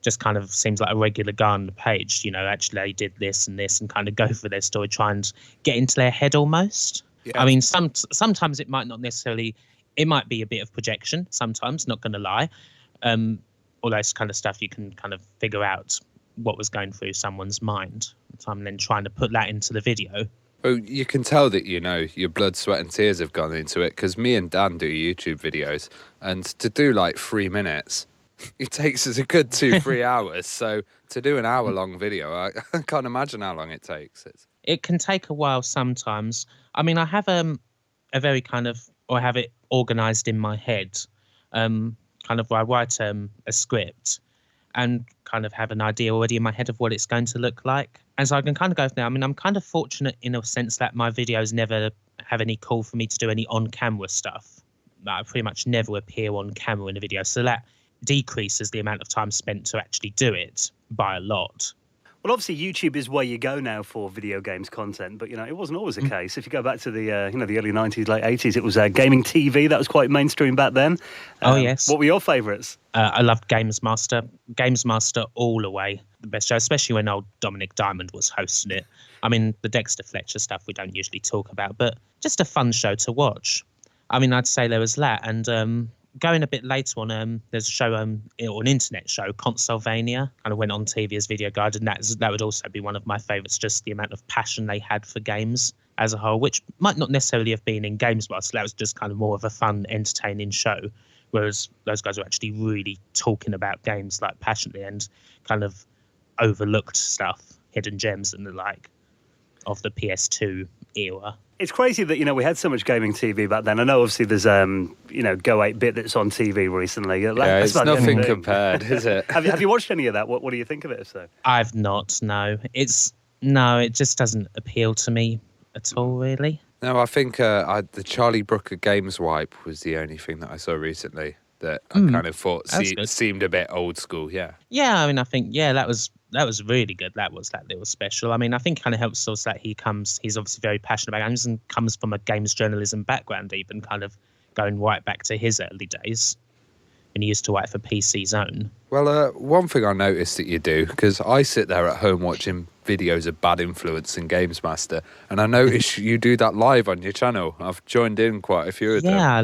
just kind of seems like a regular guy on the page, you know, actually they did this and this, and kind of go for their story, try and get into their head almost. Yeah. I mean, sometimes it might not necessarily, it might be a bit of projection sometimes, not going to lie. All those kind of stuff, you can kind of figure out what was going through someone's mind. So I'm then trying to put that into the video. Well, you can tell that, you know, your blood, sweat and tears have gone into it, because me and Dan do YouTube videos, and to do like 3 minutes, it takes us a good 2-3 hours. So to do an hour-long video, I can't imagine how long it takes. It can take a while sometimes. I mean, I have a very kind of, or I have it organised in my head, kind of, I write a script and kind of have an idea already in my head of what it's going to look like. And so I can kind of go from there. I mean, I'm kind of fortunate in a sense that my videos never have any call for me to do any on-camera stuff. I pretty much never appear on camera in a video. So that decreases the amount of time spent to actually do it by a lot. Well, obviously, YouTube is where you go now for video games content, but, you know, it wasn't always the case. If you go back to the early 90s, late 80s, it was gaming TV. That was quite mainstream back then. Oh, yes. What were your favourites? I loved Games Master. Games Master all the way. The best show, especially when old Dominic Diamond was hosting it. I mean, the Dexter Fletcher stuff we don't usually talk about, but just a fun show to watch. I mean, I'd say there was that. And going a bit later on, there's a show, or an internet show, Consolvania, kind of went on TV as Video Guide, and that would also be one of my favourites, just the amount of passion they had for games as a whole, which might not necessarily have been in Games Master. That was just kind of more of a fun, entertaining show, whereas those guys were actually really talking about games like passionately and kind of overlooked stuff, hidden gems and the like of the PS2 era. It's crazy that, you know, we had so much gaming TV back then. I know, obviously, there's, Go 8-Bit that's on TV recently. Yeah, it's nothing compared, is it? Have you watched any of that? What do you think of it, if so? I've not, no. It just doesn't appeal to me at all, really. No, I think the Charlie Brooker Games Wipe was the only thing that I saw recently that I kind of thought seemed a bit old school, yeah. Yeah, I mean, I think, that was really good. That little special. I mean, I think it kind of helps us that he's obviously very passionate about games and comes from a games journalism background, even kind of going right back to his early days when he used to write for PC Zone. Well, one thing I noticed that you do, because I sit there at home watching videos of Bad Influence and Games Master, and I notice you do that live on your channel. I've joined in quite a few of them. Yeah, I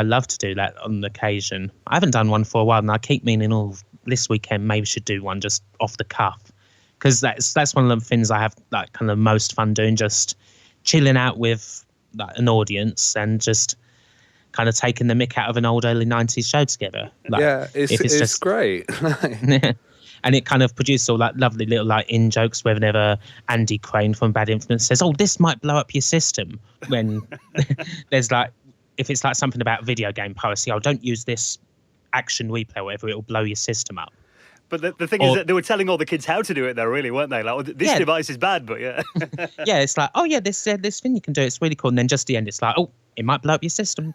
love to do that on occasion. I haven't done one for a while, and I keep meaning, this weekend maybe should do one just off the cuff, because that's one of the things I have like kind of most fun doing, just chilling out with like an audience and just kind of taking the mick out of an old early 90s show together. Like, yeah, it's great. And it kind of produced all that lovely little like in jokes whenever Andy Crane from Bad Influence says, "Oh, this might blow up your system," when there's like, if it's like something about video game piracy, "Oh, don't use this action replay or whatever, it'll blow your system up." But the thing is that they were telling all the kids how to do it, though, really, weren't they? Like, this device is bad, but yeah. Yeah, it's like, oh yeah, this thing you can do, it's really cool. And then just the end, it's like, oh, it might blow up your system.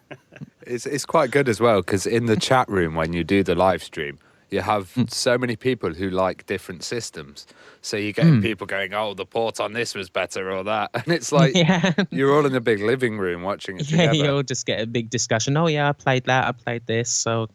It's quite good as well, because in the chat room when you do the live stream, you have so many people who like different systems. So you get people going, "Oh, the port on this was better," or that, and it's like you're all in a big living room watching it together. You all just get a big discussion. Oh yeah, I played that. I played this. So,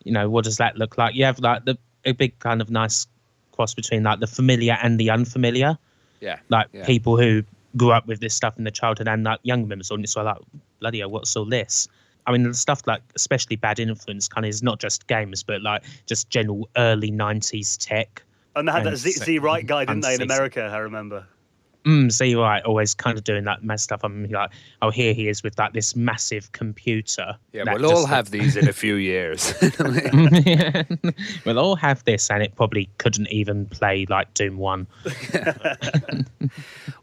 what does that look like? You have like a big kind of nice cross between like the familiar and the unfamiliar. Yeah. People who grew up with this stuff in their childhood and like young members on it. So like, bloody hell, what's all this? I mean, the stuff like especially Bad Influence kind of is not just games, but like just general early 90s tech. And they had that Z Right guy, didn't they, in America, I remember. Z Right, always kind of doing that mad stuff. I'm like, oh, here he is with like this massive computer. Yeah, we'll all have these in a few years. We'll all have this, and it probably couldn't even play like Doom 1.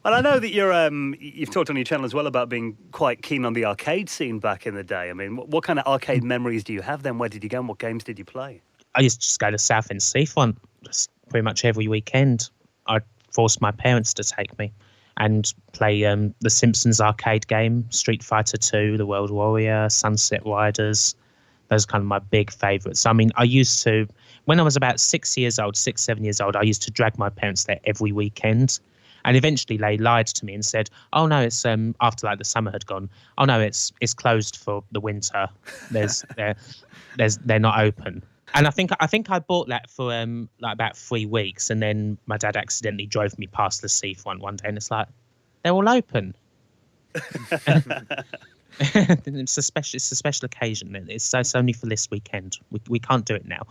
Well, I know that you've talked on your channel as well about being quite keen on the arcade scene back in the day. I mean, what kind of arcade memories do you have then? Where did you go and what games did you play? I used to just go to Southend Seafront just pretty much every weekend. I'd force my parents to take me and play the Simpsons arcade game, Street Fighter 2, The World Warrior, Sunset Riders. Those are kind of my big favourites. I mean, I used to, when I was about 7 years old, I used to drag my parents there every weekend. And eventually they lied to me and said, oh no, it's after like the summer had gone, oh no, it's closed for the winter. They're not open. And I think I bought that for like about 3 weeks, and then my dad accidentally drove me past the seafront one day, and it's like, they're all open. It's a special occasion. It's only for this weekend. We can't do it now.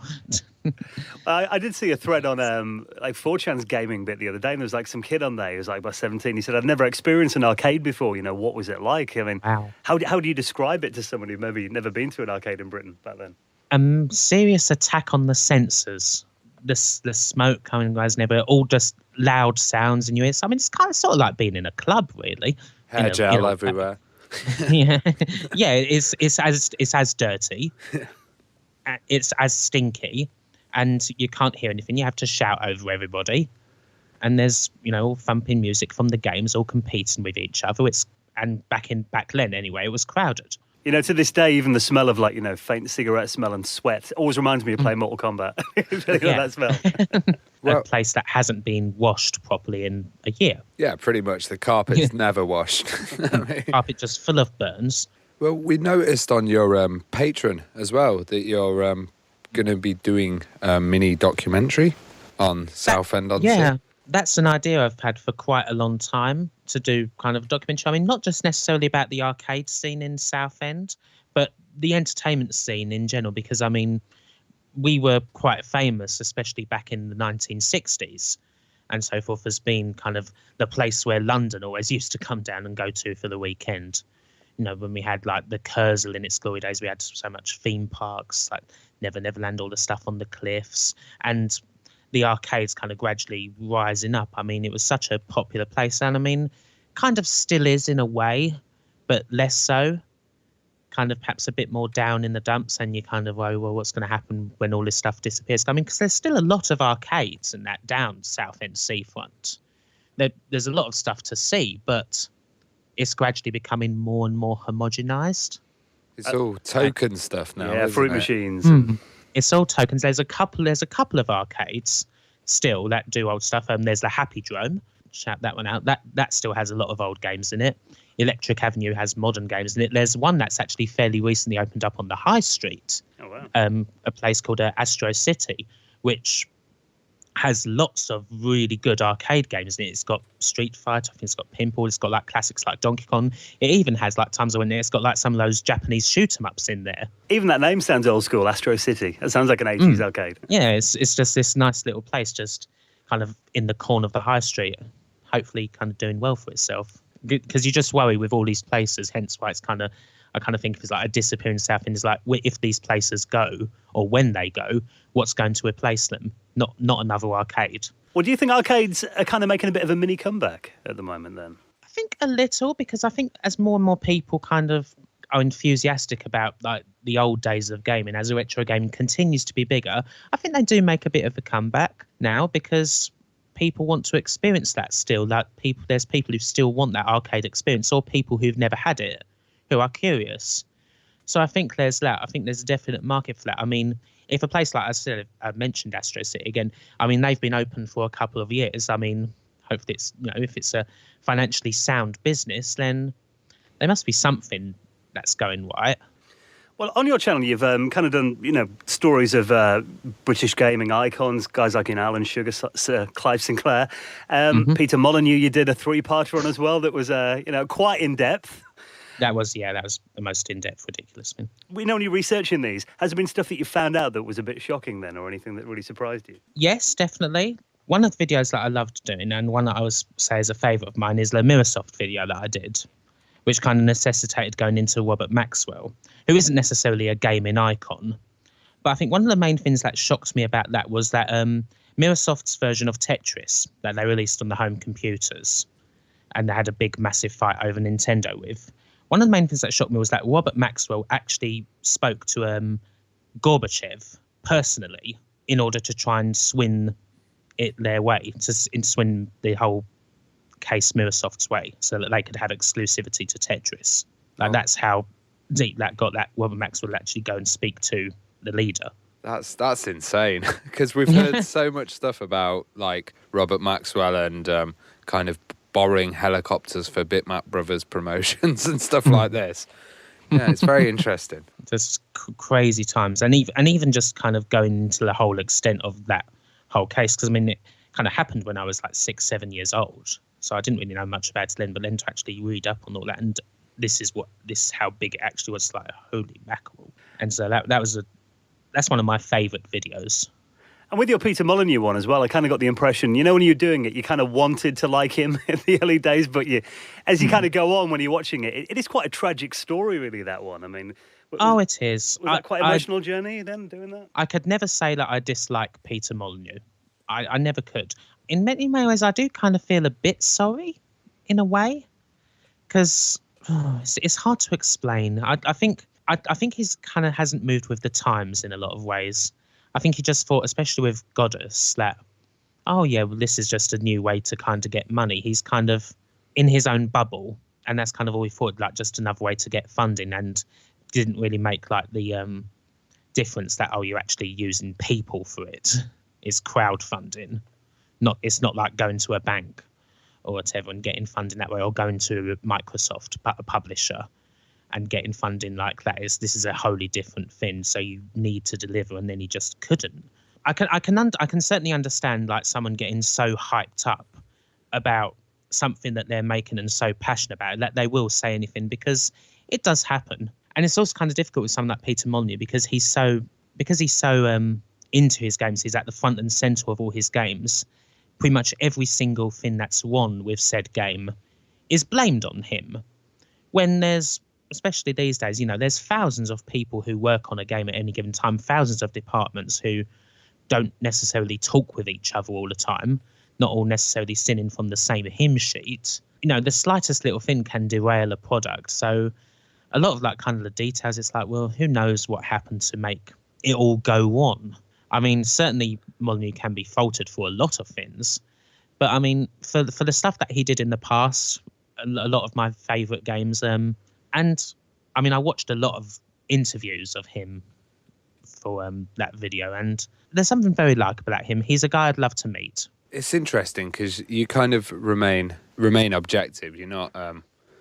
I did see a thread on like 4chan's gaming bit the other day, and there was like some kid on there who was like about 17. He said, I've never experienced an arcade before. What was it like? I mean, wow. How do you describe it to someone who maybe never been to an arcade in Britain back then? Serious attack on the senses. The smoke coming guys never, all just loud sounds in your ears. I mean, it's kind of sort of like being in a club, really. Hair gel everywhere. yeah, it's as dirty. It's as stinky, and you can't hear anything. You have to shout over everybody, and there's all thumping music from the games, all competing with each other. Back then anyway, it was crowded. To this day, even the smell of faint cigarette smell and sweat always reminds me of playing Mortal Kombat. That smell. A place that hasn't been washed properly in a year. Yeah, pretty much. The carpet's never washed. Carpet just full of burns. Well, we noticed on your Patreon as well that you're going to be doing a mini documentary on Southend on Sea. That's an idea I've had for quite a long time, to do kind of a documentary. I mean, not just necessarily about the arcade scene in Southend, but the entertainment scene in general, because, I mean, we were quite famous, especially back in the 1960s and so forth, as being kind of the place where London always used to come down and go to for the weekend. When we had like the Kurzel in its glory days, we had so much theme parks, like Neverland, all the stuff on the cliffs, and the arcades kind of gradually rising up. I mean, it was such a popular place, and I mean, kind of still is in a way, but less so. Kind of perhaps a bit more down in the dumps, and you kind of worry, well, what's going to happen when all this stuff disappears? I mean, because there's still a lot of arcades and that down Southend Seafront. There's a lot of stuff to see, but it's gradually becoming more and more homogenised. It's all token stuff now. Yeah, fruit machines. It's all tokens. There's a couple of arcades still that do old stuff. There's the Happy Drome. Shout that one out. That still has a lot of old games in it. Electric Avenue has modern games in it. There's one that's actually fairly recently opened up on the High Street. Oh wow! A place called Astro City, which has lots of really good arcade games in it. It's got Street Fighter, I think it's got Pinball, it's got like classics like Donkey Kong. It even has like tons of it's got like some of those Japanese shoot-em-ups in there. Even that name sounds old school, Astro City. That sounds like an 80s arcade. Yeah, it's just this nice little place just kind of in the corner of the High Street, hopefully kind of doing well for itself. Because you just worry with all these places, hence why I kind of think of it as like a disappearing Southend is like, if these places go, or when they go, what's going to replace them? Not another arcade. Well, do you think arcades are kind of making a bit of a mini comeback at the moment then? I think a little, because I think as more and more people kind of are enthusiastic about like the old days of gaming, as retro gaming continues to be bigger, I think they do make a bit of a comeback now, because people want to experience that still. Like there's people who still want that arcade experience, or people who've never had it, who are curious. So I think there's that. I think there's a definite market for that. I mean, if a place like I mentioned Astro City again, I mean, they've been open for a couple of years. I mean, hopefully it's, if it's a financially sound business, then there must be something that's going right. Well, on your channel, you've kind of done, stories of British gaming icons, guys like Alan Sugar, Clive Sinclair, Peter Molyneux. You did a 3-parter on as well that was, quite in depth. That was the most in-depth, ridiculous thing. When you're researching these, has there been stuff that you found out that was a bit shocking then, or anything that really surprised you? Yes, definitely. One of the videos that I loved doing, and one that I would say is a favourite of mine, is the Mirasoft video that I did, which kind of necessitated going into Robert Maxwell, who isn't necessarily a gaming icon. But I think one of the main things that shocked me about that was that Mirasoft's version of Tetris that they released on the home computers, and they had a big, massive fight over Nintendo with. One of the main things that shocked me was that Robert Maxwell actually spoke to Gorbachev personally in order to try and swing it their way, to swing the whole case Mirasoft's way, so that they could have exclusivity to Tetris. That's how deep that got, that Robert Maxwell actually go and speak to the leader. That's insane, because we've heard so much stuff about like Robert Maxwell and kind of borrowing helicopters for Bitmap Brothers promotions and stuff like this. Yeah, it's very interesting. Just crazy times, and even just kind of going into the whole extent of that whole case, because I mean it kind of happened when I was like 6-7 years old, so I didn't really know much about it then. But then to actually read up on all that, and this is how big it actually was, like holy mackerel. And so that's one of my favourite videos. And with your Peter Molyneux one as well, I kind of got the impression, when you were doing it, you kind of wanted to like him in the early days, but as you kind of go on when you're watching it, it is quite a tragic story, really, that one. I mean, it is. Was that quite an emotional journey then, doing that? I could never say that I dislike Peter Molyneux. I never could. In many ways, I do kind of feel a bit sorry, in a way, because it's hard to explain. I think he's kind of hasn't moved with the times in a lot of ways. I think he just thought, especially with Goddess, that, this is just a new way to kind of get money. He's kind of in his own bubble, and that's kind of all he thought, like just another way to get funding, and didn't really make like the difference that, you're actually using people for it. It's crowdfunding. It's not like going to a bank or whatever and getting funding that way, or going to Microsoft, a publisher, and getting funding like that. This is a wholly different thing. So you need to deliver, and then he just couldn't. I can certainly understand like someone getting so hyped up about something that they're making and so passionate about it that they will say anything, because it does happen. And it's also kind of difficult with someone like Peter Molyneux, because he's so into his games. He's at the front and center of all his games. Pretty much every single thing that's won with said game is blamed on him. When there's, especially these days, there's thousands of people who work on a game at any given time, thousands of departments who don't necessarily talk with each other all the time, not all necessarily singing from the same hymn sheet. The slightest little thing can derail a product. So a lot of like kind of the details, it's like, well, who knows what happened to make it all go on? I mean, certainly Molyneux can be faulted for a lot of things, but I mean, for the stuff that he did in the past, a lot of my favourite games, and I mean, I watched a lot of interviews of him for that video, and there's something very likeable about him. He's a guy I'd love to meet. It's interesting because you kind of remain objective. You're not.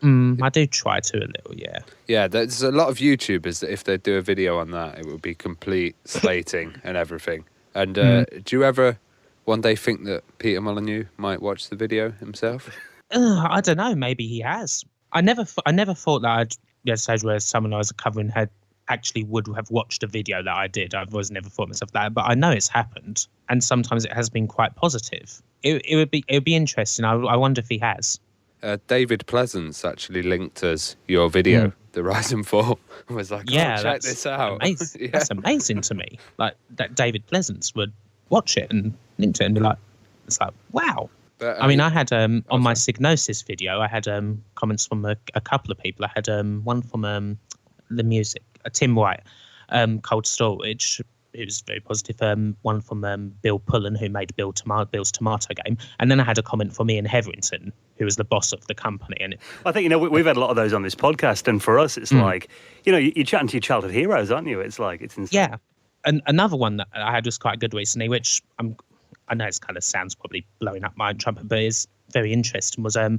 I do try to a little, yeah. Yeah, there's a lot of YouTubers that if they do a video on that, it would be complete slating and everything. And do you ever one day think that Peter Molyneux might watch the video himself? I don't know. Maybe he has. I never thought that I'd get a stage where someone I was covering had actually would have watched a video that I did. I've always never thought myself that, but I know it's happened, and sometimes it has been quite positive. It would be interesting. I wonder if he has. David Pleasance actually linked us your video, The Rise and Fall, and was like, check this out. Amazing. Yeah. That's amazing to me. Like, that David Pleasance would watch it and link to it and be like, it's like, wow. But, I mean, I had, on my Signosis video, I had comments from a couple of people. I had one from the music, Tim White, Cold Storage, who's very positive. One from Bill Pullen, who made Bill's Tomato game, and then I had a comment from Ian Hetherington, who was the boss of the company. And I think we've had a lot of those on this podcast, and for us, it's like you're chatting to your childhood heroes, aren't you? It's like it's insane. Yeah, and another one that I had was quite good recently, which I know it kind of sounds probably blowing up my own trumpet, but is very interesting. Was a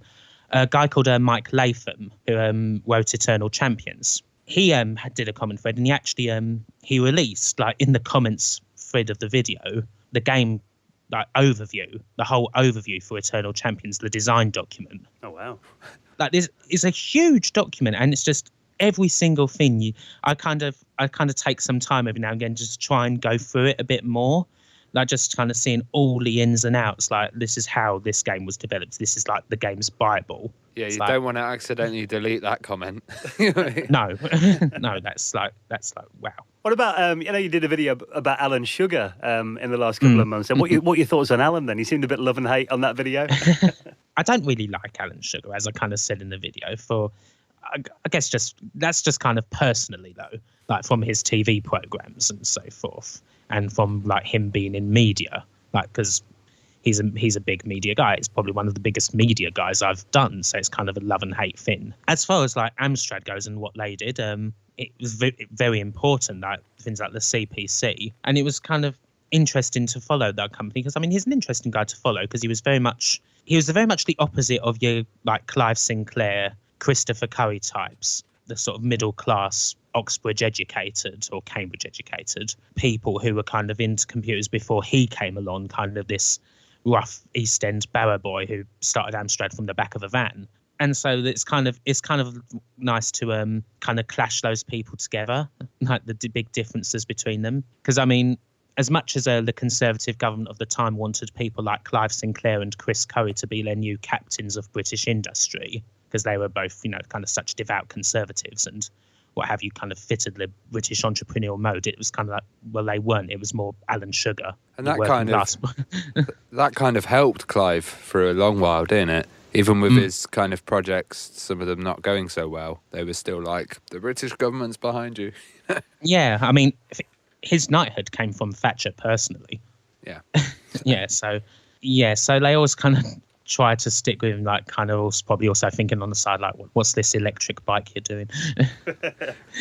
guy called Mike Latham, who wrote Eternal Champions. He did a comment thread, and he actually he released, like, in the comments thread of the video, the game, like, overview, the whole overview for Eternal Champions, the design document. Oh wow! Like, this is a huge document, and it's just every single thing. I kind of take some time every now and again just to try and go through it a bit more. Like, just kind of seeing all the ins and outs. Like, this is how this game was developed. This is like the game's Bible. Yeah, it's you like, don't want to accidentally delete that comment. No, no, that's like wow. What about you did a video about Alan Sugar in the last couple of months, and what your thoughts on Alan? Then you seemed a bit love and hate on that video. I don't really like Alan Sugar, as I kind of said in the video. I guess that's just kind of personally though, like from his TV programs and so forth, and from like him being in media, like because he's a big media guy. It's probably one of the biggest media guys I've done. So it's kind of a love and hate thing. As far as like Amstrad goes and what they did, it was very important, like things like the CPC, and it was kind of interesting to follow that company because I mean he's an interesting guy to follow because he was very much the opposite of your like Clive Sinclair, Christopher Curry types, the sort of middle class Oxbridge educated or Cambridge educated people who were kind of into computers before he came along, kind of this rough East End barrow boy who started Amstrad from the back of a van. And so it's kind of nice to kind of clash those people together, like the big differences between them. Because I mean, as much as the Conservative government of the time wanted people like Clive Sinclair and Chris Curry to be their new captains of British industry, because they were both, kind of such devout conservatives and what have you, kind of fitted the British entrepreneurial mode. It was kind of like, well, they weren't. It was more Alan Sugar. And that kind of helped Clive for a long while, didn't it? Even with his kind of projects, some of them not going so well, they were still like, the British government's behind you. Yeah, I mean, his knighthood came from Thatcher personally. Yeah. So they always kind of try to stick with him, like kind of probably also thinking on the side, like, what's this electric bike you're doing?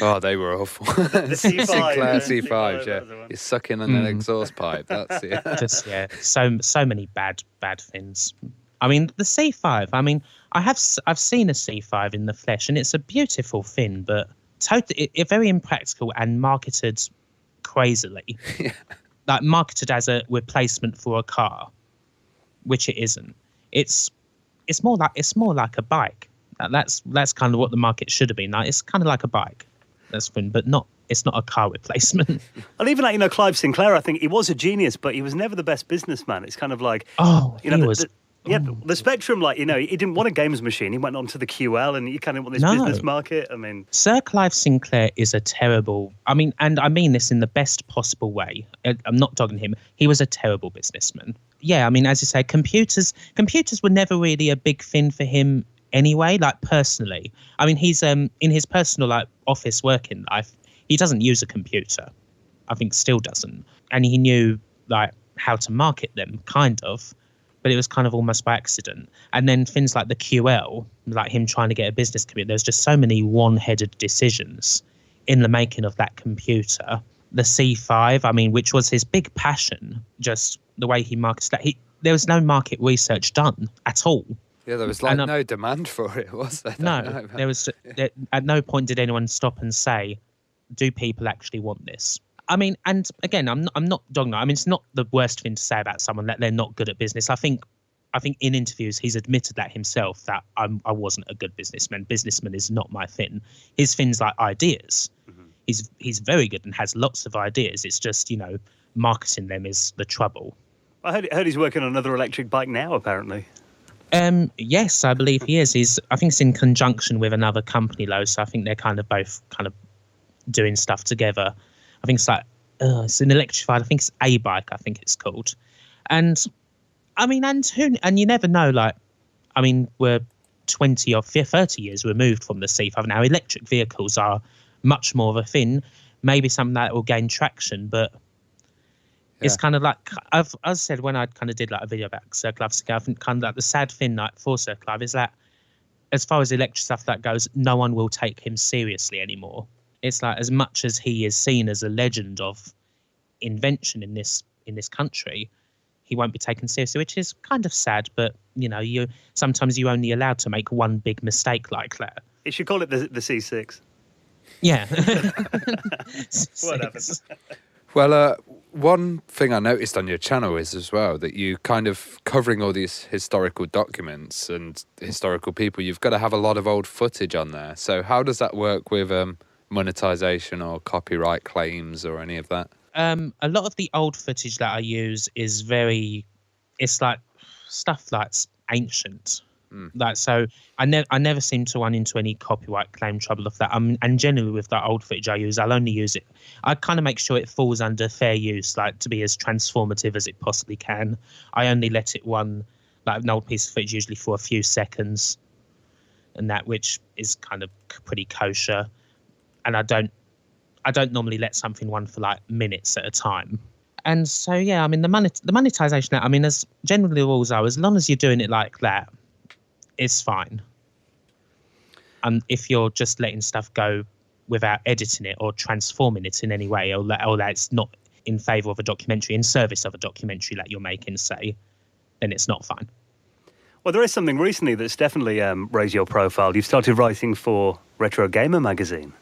Oh, they were awful. The C5. Sinclair C5, yeah. You're sucking on an exhaust pipe. That's it. Just, so many bad things. I mean, the C5, I mean, I've seen a C5 in the flesh and it's a beautiful thing, but totally very impractical and marketed crazily. Yeah. Like marketed as a replacement for a car, which it isn't. It's more like a bike. That's kind of what the market should have been. Like, it's kind of like a bike. That's fun, but it's not a car replacement. And even like, Clive Sinclair, I think he was a genius, but he was never the best businessman. It's kind of like, the Spectrum, like, he didn't want a games machine. He went on to the QL and he kind of want this business market. I mean, Sir Clive Sinclair is a terrible, and I mean this in the best possible way. I'm not dogging him. He was a terrible businessman. Yeah, I mean, as you say, computers were never really a big thing for him anyway, like personally. I mean, he's in his personal like office working life, he doesn't use a computer. I think still doesn't. And he knew like how to market them, kind of. But it was kind of almost by accident. And then things like the QL, like him trying to get a business computer, there's just so many one-headed decisions in the making of that computer. The C5, I mean, which was his big passion, just the way he markets that. There was no market research done at all. Yeah, there was like no demand for it, was there? No, there was. At no point did anyone stop and say, do people actually want this? I mean, and again, I'm not dogging. I mean, it's not the worst thing to say about someone that they're not good at business. I think in interviews he's admitted that himself, that I wasn't a good businessman. Businessman is not my thing. His thing's like ideas. Mm-hmm. He's very good and has lots of ideas. It's just marketing them is the trouble. I heard he's working on another electric bike now, apparently. Yes, I believe he is. I think it's in conjunction with another company, though. So I think they're kind of both kind of doing stuff together. I think it's like, it's an electrified, I think it's a bike, I think it's called. And I mean, and you never know, like, I mean, we're 20 or 30 years removed from the C5 now. Electric vehicles are much more of a thing, maybe something that will gain traction, but It's kind of like I said when I kind of did like a video about Circle Life, I think kind of like the sad thing like for Circle Life is that as far as electric stuff that goes, no one will take him seriously anymore. It's like as much as he is seen as a legend of invention in this country, he won't be taken seriously, which is kind of sad. But you sometimes you're only allowed to make one big mistake like that. You should call it the C6. Yeah. What happened? Well, one thing I noticed on your channel is as well that you kind of covering all these historical documents and historical people, you've got to have a lot of old footage on there. So how does that work with monetization or copyright claims or any of that? A lot of the old footage that I use is it's like stuff that's ancient. Like, so I never seem to run into any copyright claim trouble of that. And generally with that old footage I use, I'll only use it. I kind of make sure it falls under fair use, like to be as transformative as it possibly can. I only let it run like an old piece of footage usually for a few seconds, and that which is kind of pretty kosher. And I don't normally let something run for like minutes at a time. And so yeah, I mean the monetization. I mean, as generally the rules are, as long as you're doing it like that, it's fine. And if you're just letting stuff go without editing it or transforming it in any way, or that it's not in favour of a documentary, in service of a documentary that you're making, say, then it's not fine. Well, there is something recently that's definitely raised your profile. You've started writing for Retro Gamer magazine.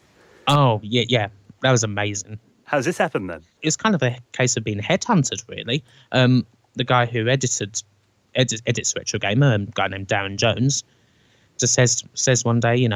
Oh, yeah. That was amazing. How's this happened then? It's kind of a case of being headhunted, really. The guy who edits Retro Gamer, a guy named Darren Jones, just says one day,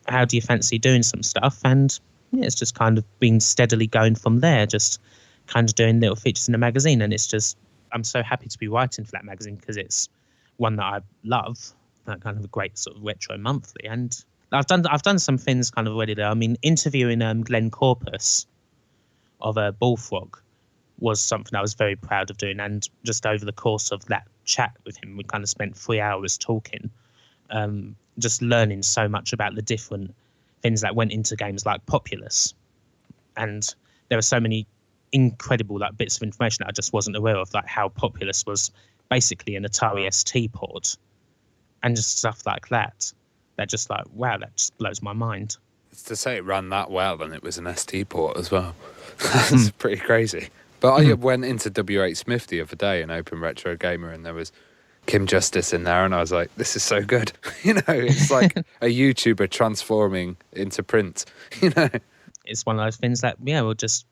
how do you fancy doing some stuff? And yeah, it's just kind of been steadily going from there, just kind of doing little features in the magazine. And it's just, I'm so happy to be writing for that magazine because it's one that I love, that kind of a great sort of retro monthly. And I've done some things kind of already there. I mean, interviewing Glenn Corpus of Bullfrog was something I was very proud of doing. And just over the course of that chat with him, we kind of spent 3 hours talking, just learning so much about the different things that went into games like Populous. And there were so many incredible like bits of information that I just wasn't aware of, like how Populous was basically an Atari ST port and just stuff like that. That just like, wow, that just blows my mind. It's to say it ran that well and it was an ST port as well. That's pretty crazy. But I went into W.H. Smith the other day in Open Retro Gamer and there was Kim Justice in there and I was like, this is so good. It's like a YouTuber transforming into print, It's one of those things that, yeah, we'll just,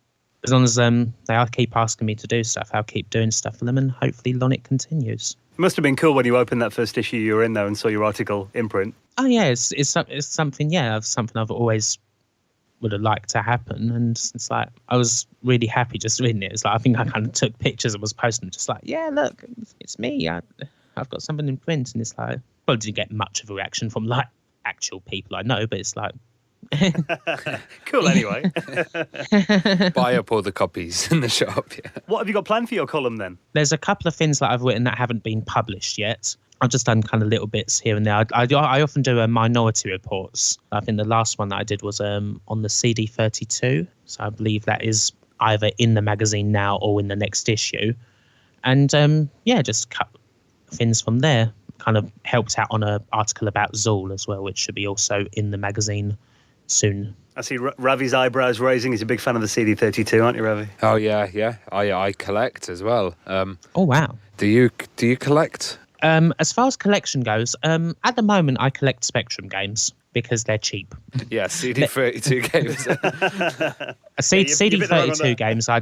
as long as they keep asking me to do stuff, I'll keep doing stuff for them and hopefully Lonit continues. It must have been cool when you opened that first issue you were in there and saw your article in print. Oh yeah, it's something, yeah, something I've always would have liked to happen, and it's like I was really happy just reading it. It's like I think I kind of took pictures and was posting them, just like, yeah, look, it's me. I've got something in print, and it's like probably didn't get much of a reaction from like actual people I know, but it's like cool anyway. Buy up all the copies in the shop. Yeah. What have you got planned for your column then? There's a couple of things that I've written that haven't been published yet. I've just done kind of little bits here and there. I often do minority reports. I think the last one that I did was on the CD32. So I believe that is either in the magazine now or in the next issue. And yeah, just cut things from there. Kind of helped out on an article about Zool as well, which should be also in the magazine soon. I see Ravi's eyebrows raising. He's a big fan of the CD32, aren't you, Ravi? Oh yeah. I collect as well. Oh wow. Do you collect? As far as collection goes, at the moment I collect Spectrum games because they're cheap. Yeah, CD32 games. CD32 games. I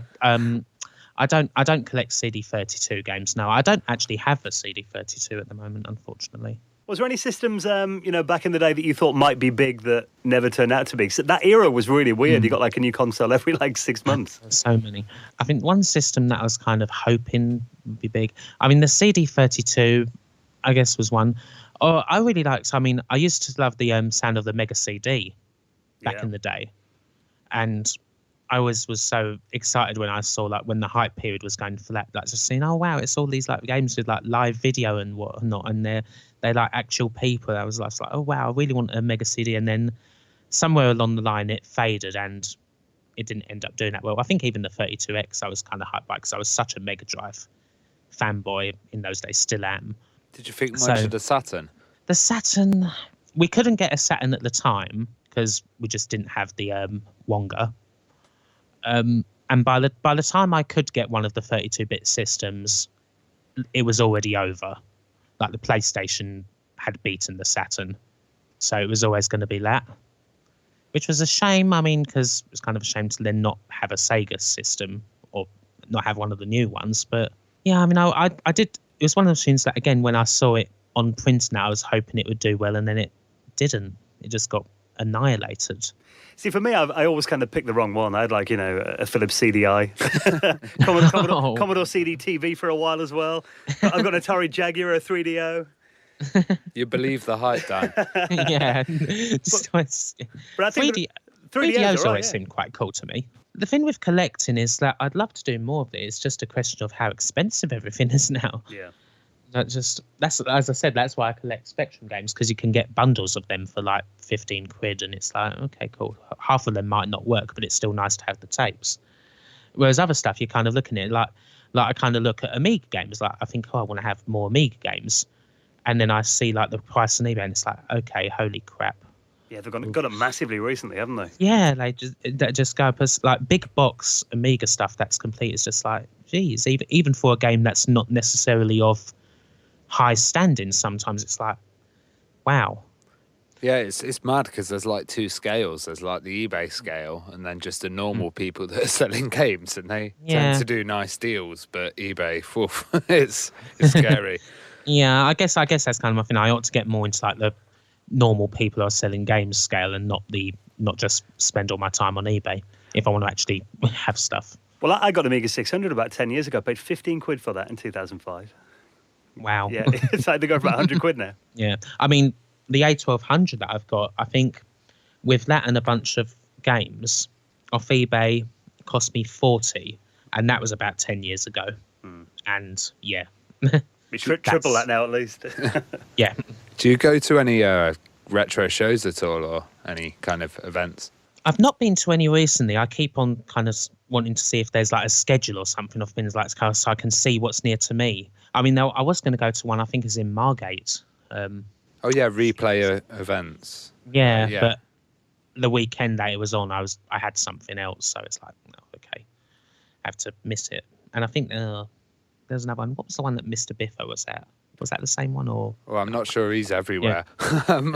don't collect CD32 games. No, I don't actually have a CD32 at the moment, unfortunately. Was there any systems, back in the day that you thought might be big that never turned out to be? So that era was really weird. You got like a new console every 6 months. So many. I think one system that I was kind of hoping would be big. I mean, the CD32, I guess, was one. Oh, I really liked. I mean, I used to love the sound of the Mega CD back in the day, and I was so excited when I saw when the hype period was going for that. Just seeing, oh wow, it's all these games with live video and whatnot, and they're actual people. I was like, oh wow, I really want a Mega CD. And then somewhere along the line, it faded, and it didn't end up doing that well. I think even the 32X I was kind of hyped by because I was such a Mega Drive fanboy in those days, still am. Did you think much of the Saturn? The Saturn, we couldn't get a Saturn at the time because we just didn't have the Wonga. And by the time I could get one of the 32-bit systems, it was already over. Like the PlayStation had beaten the Saturn, so it was always going to be that, which was a shame. I mean, because it was kind of a shame to then not have a Sega system or not have one of the new ones. But yeah, I mean, I did. It was one of those things that, again, when I saw it on print, now I was hoping it would do well, and then it didn't. It just got annihilated. See, for me, I always kind of picked the wrong one. I had a Philips CDI, Commodore CD TV for a while as well. I've got an Atari Jaguar, a 3DO. You believe the hype, Dan. Yeah. But I think 3DOs always seemed quite cool to me. The thing with collecting is that I'd love to do more of it. It's just a question of how expensive everything is now. Yeah. That's as I said, that's why I collect Spectrum games, because you can get bundles of them for like 15 quid, and it's like, okay, cool. Half of them might not work, but it's still nice to have the tapes. Whereas other stuff, you're kind of looking at it like I kind of look at Amiga games. Like I think, I want to have more Amiga games, and then I see like the price on eBay, and it's like, okay, holy crap. Yeah, they've got it massively recently, haven't they? Yeah, they just go up as like big box Amiga stuff that's complete. It's just like, geez, even for a game that's not necessarily of high standing, sometimes it's like, wow. Yeah, it's mad because there's like two scales. There's like the eBay scale, and then just the normal people that are selling games, and they tend to do nice deals. But eBay, it's scary. Yeah, I guess that's kind of my thing. I ought to get more into like the normal people who are selling games scale, and not just spend all my time on eBay if I want to actually have stuff. Well, I got Amiga 600 about 10 years ago. I paid 15 quid for that in 2005. Wow. Yeah, it's like they go for about 100 quid now. Yeah, I mean, the A1200 that I've got, I think with that and a bunch of games off eBay, cost me 40, and that was about 10 years ago. And yeah. Triple that now at least. Yeah. Do you go to any retro shows at all, or any kind of events? I've not been to any recently. I keep on kind of wanting to see if there's like a schedule or something of things like that, so I can see what's near to me. I mean, I was going to go to one, I think is in Margate. Oh yeah, replay events. Yeah, but the weekend that it was on, I had something else, so it's like, oh, okay, I have to miss it. And I think there's another one. What was the one that Mr. Biffo was at? Was that the same one, or? Well, I'm not sure. He's everywhere.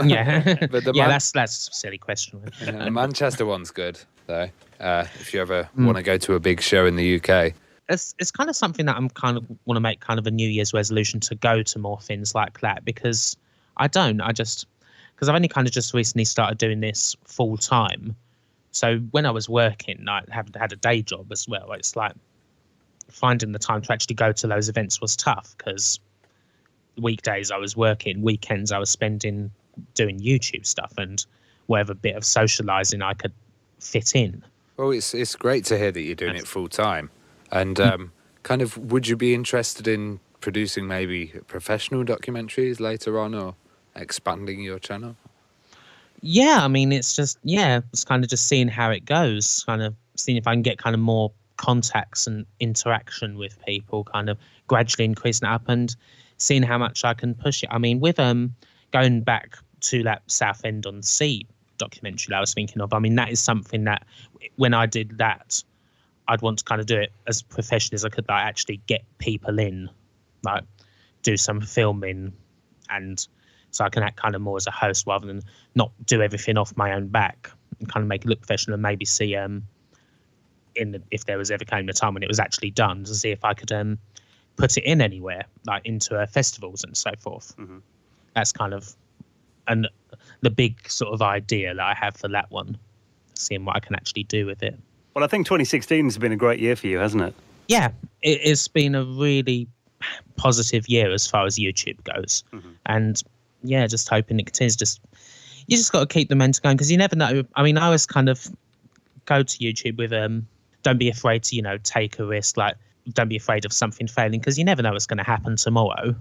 Yeah, but that's a silly question. The Manchester one's good though. If you ever want to go to a big show in the UK. It's kind of something that I'm kind of want to make kind of a New Year's resolution to go to more things like that, because because I've only kind of just recently started doing this full time. So when I was working, I had a day job as well. It's like finding the time to actually go to those events was tough, because weekdays I was working, weekends I was spending doing YouTube stuff and whatever bit of socializing I could fit in. Well, it's great to hear that you're doing it full time. And kind of, would you be interested in producing maybe professional documentaries later on, or expanding your channel? Yeah, I mean, it's kind of just seeing how it goes, kind of seeing if I can get kind of more contacts and interaction with people, kind of gradually increasing it up and seeing how much I can push it. I mean, with going back to that Southend-on-Sea documentary that I was thinking of, I mean, that is something that when I did that, I'd want to kind of do it as professionally as I could, like actually get people in, like do some filming, and so I can act kind of more as a host rather than not do everything off my own back, and kind of make it look professional, and maybe see if there was ever came a time when it was actually done, to see if I could put it in anywhere, like into festivals and so forth. Mm-hmm. That's kind of the big sort of idea that I have for that one, seeing what I can actually do with it. Well, I think 2016 has been a great year for you, hasn't it? Yeah, it's been a really positive year as far as YouTube goes. Mm-hmm. And yeah, just hoping it continues. You just got to keep the momentum going, because you never know. I mean, I always kind of go to YouTube with don't be afraid to, take a risk. Like, don't be afraid of something failing, because you never know what's going to happen tomorrow.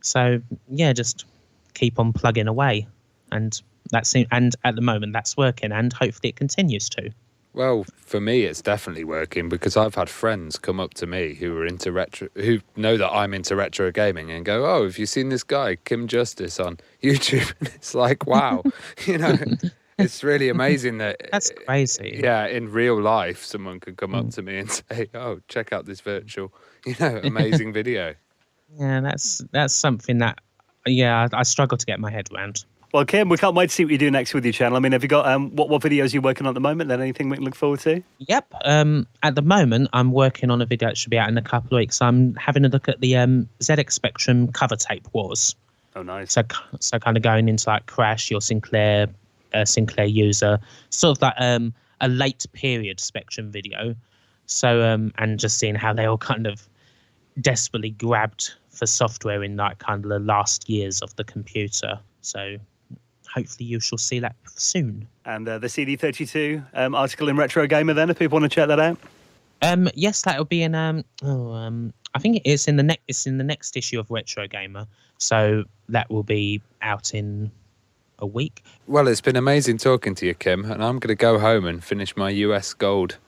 So yeah, just keep on plugging away, and at the moment that's working, and hopefully it continues to. Well, for me, it's definitely working because I've had friends come up to me who know that I'm into retro gaming and go, "Oh, have you seen this guy, Kim Justice, on YouTube?" And it's like, wow, it's really amazing that That's crazy. Yeah, in real life, someone could come up to me and say, "Oh, check out this virtual, amazing video." Yeah, that's something that, yeah, I struggle to get my head around. Well, Kim, we can't wait to see what you do next with your channel. I mean, have you got what videos you're working on at the moment? Then anything we can look forward to? Yep. At the moment, I'm working on a video that should be out in a couple of weeks. I'm having a look at the ZX Spectrum cover tape wars. Oh, nice. So kind of going into like Crash, your Sinclair user, sort of like a late period Spectrum video. So and just seeing how they all kind of desperately grabbed for software in like kind of the last years of the computer. So hopefully you shall see that soon. And the CD32 article in Retro Gamer then, if people want to check that out? Yes, that'll be in I think it's in the next issue of Retro Gamer. So that will be out in a week. Well, it's been amazing talking to you, Kim, and I'm going to go home and finish my US Gold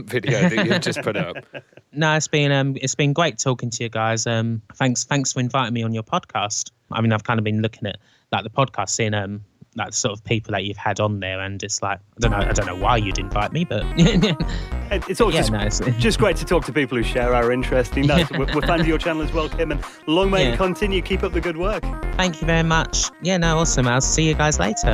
video that you've just put up. No, it's been great talking to you guys. Thanks for inviting me on your podcast. I mean, I've kind of been looking at like the podcast, seeing like the sort of people that you've had on there, and it's like I don't know why you'd invite me, but it's all just great to talk to people who share our interest. We're fans of your channel as well, Kim, and long may it continue. Keep up the good work. Thank you very much. Yeah, no, awesome. I'll see you guys later.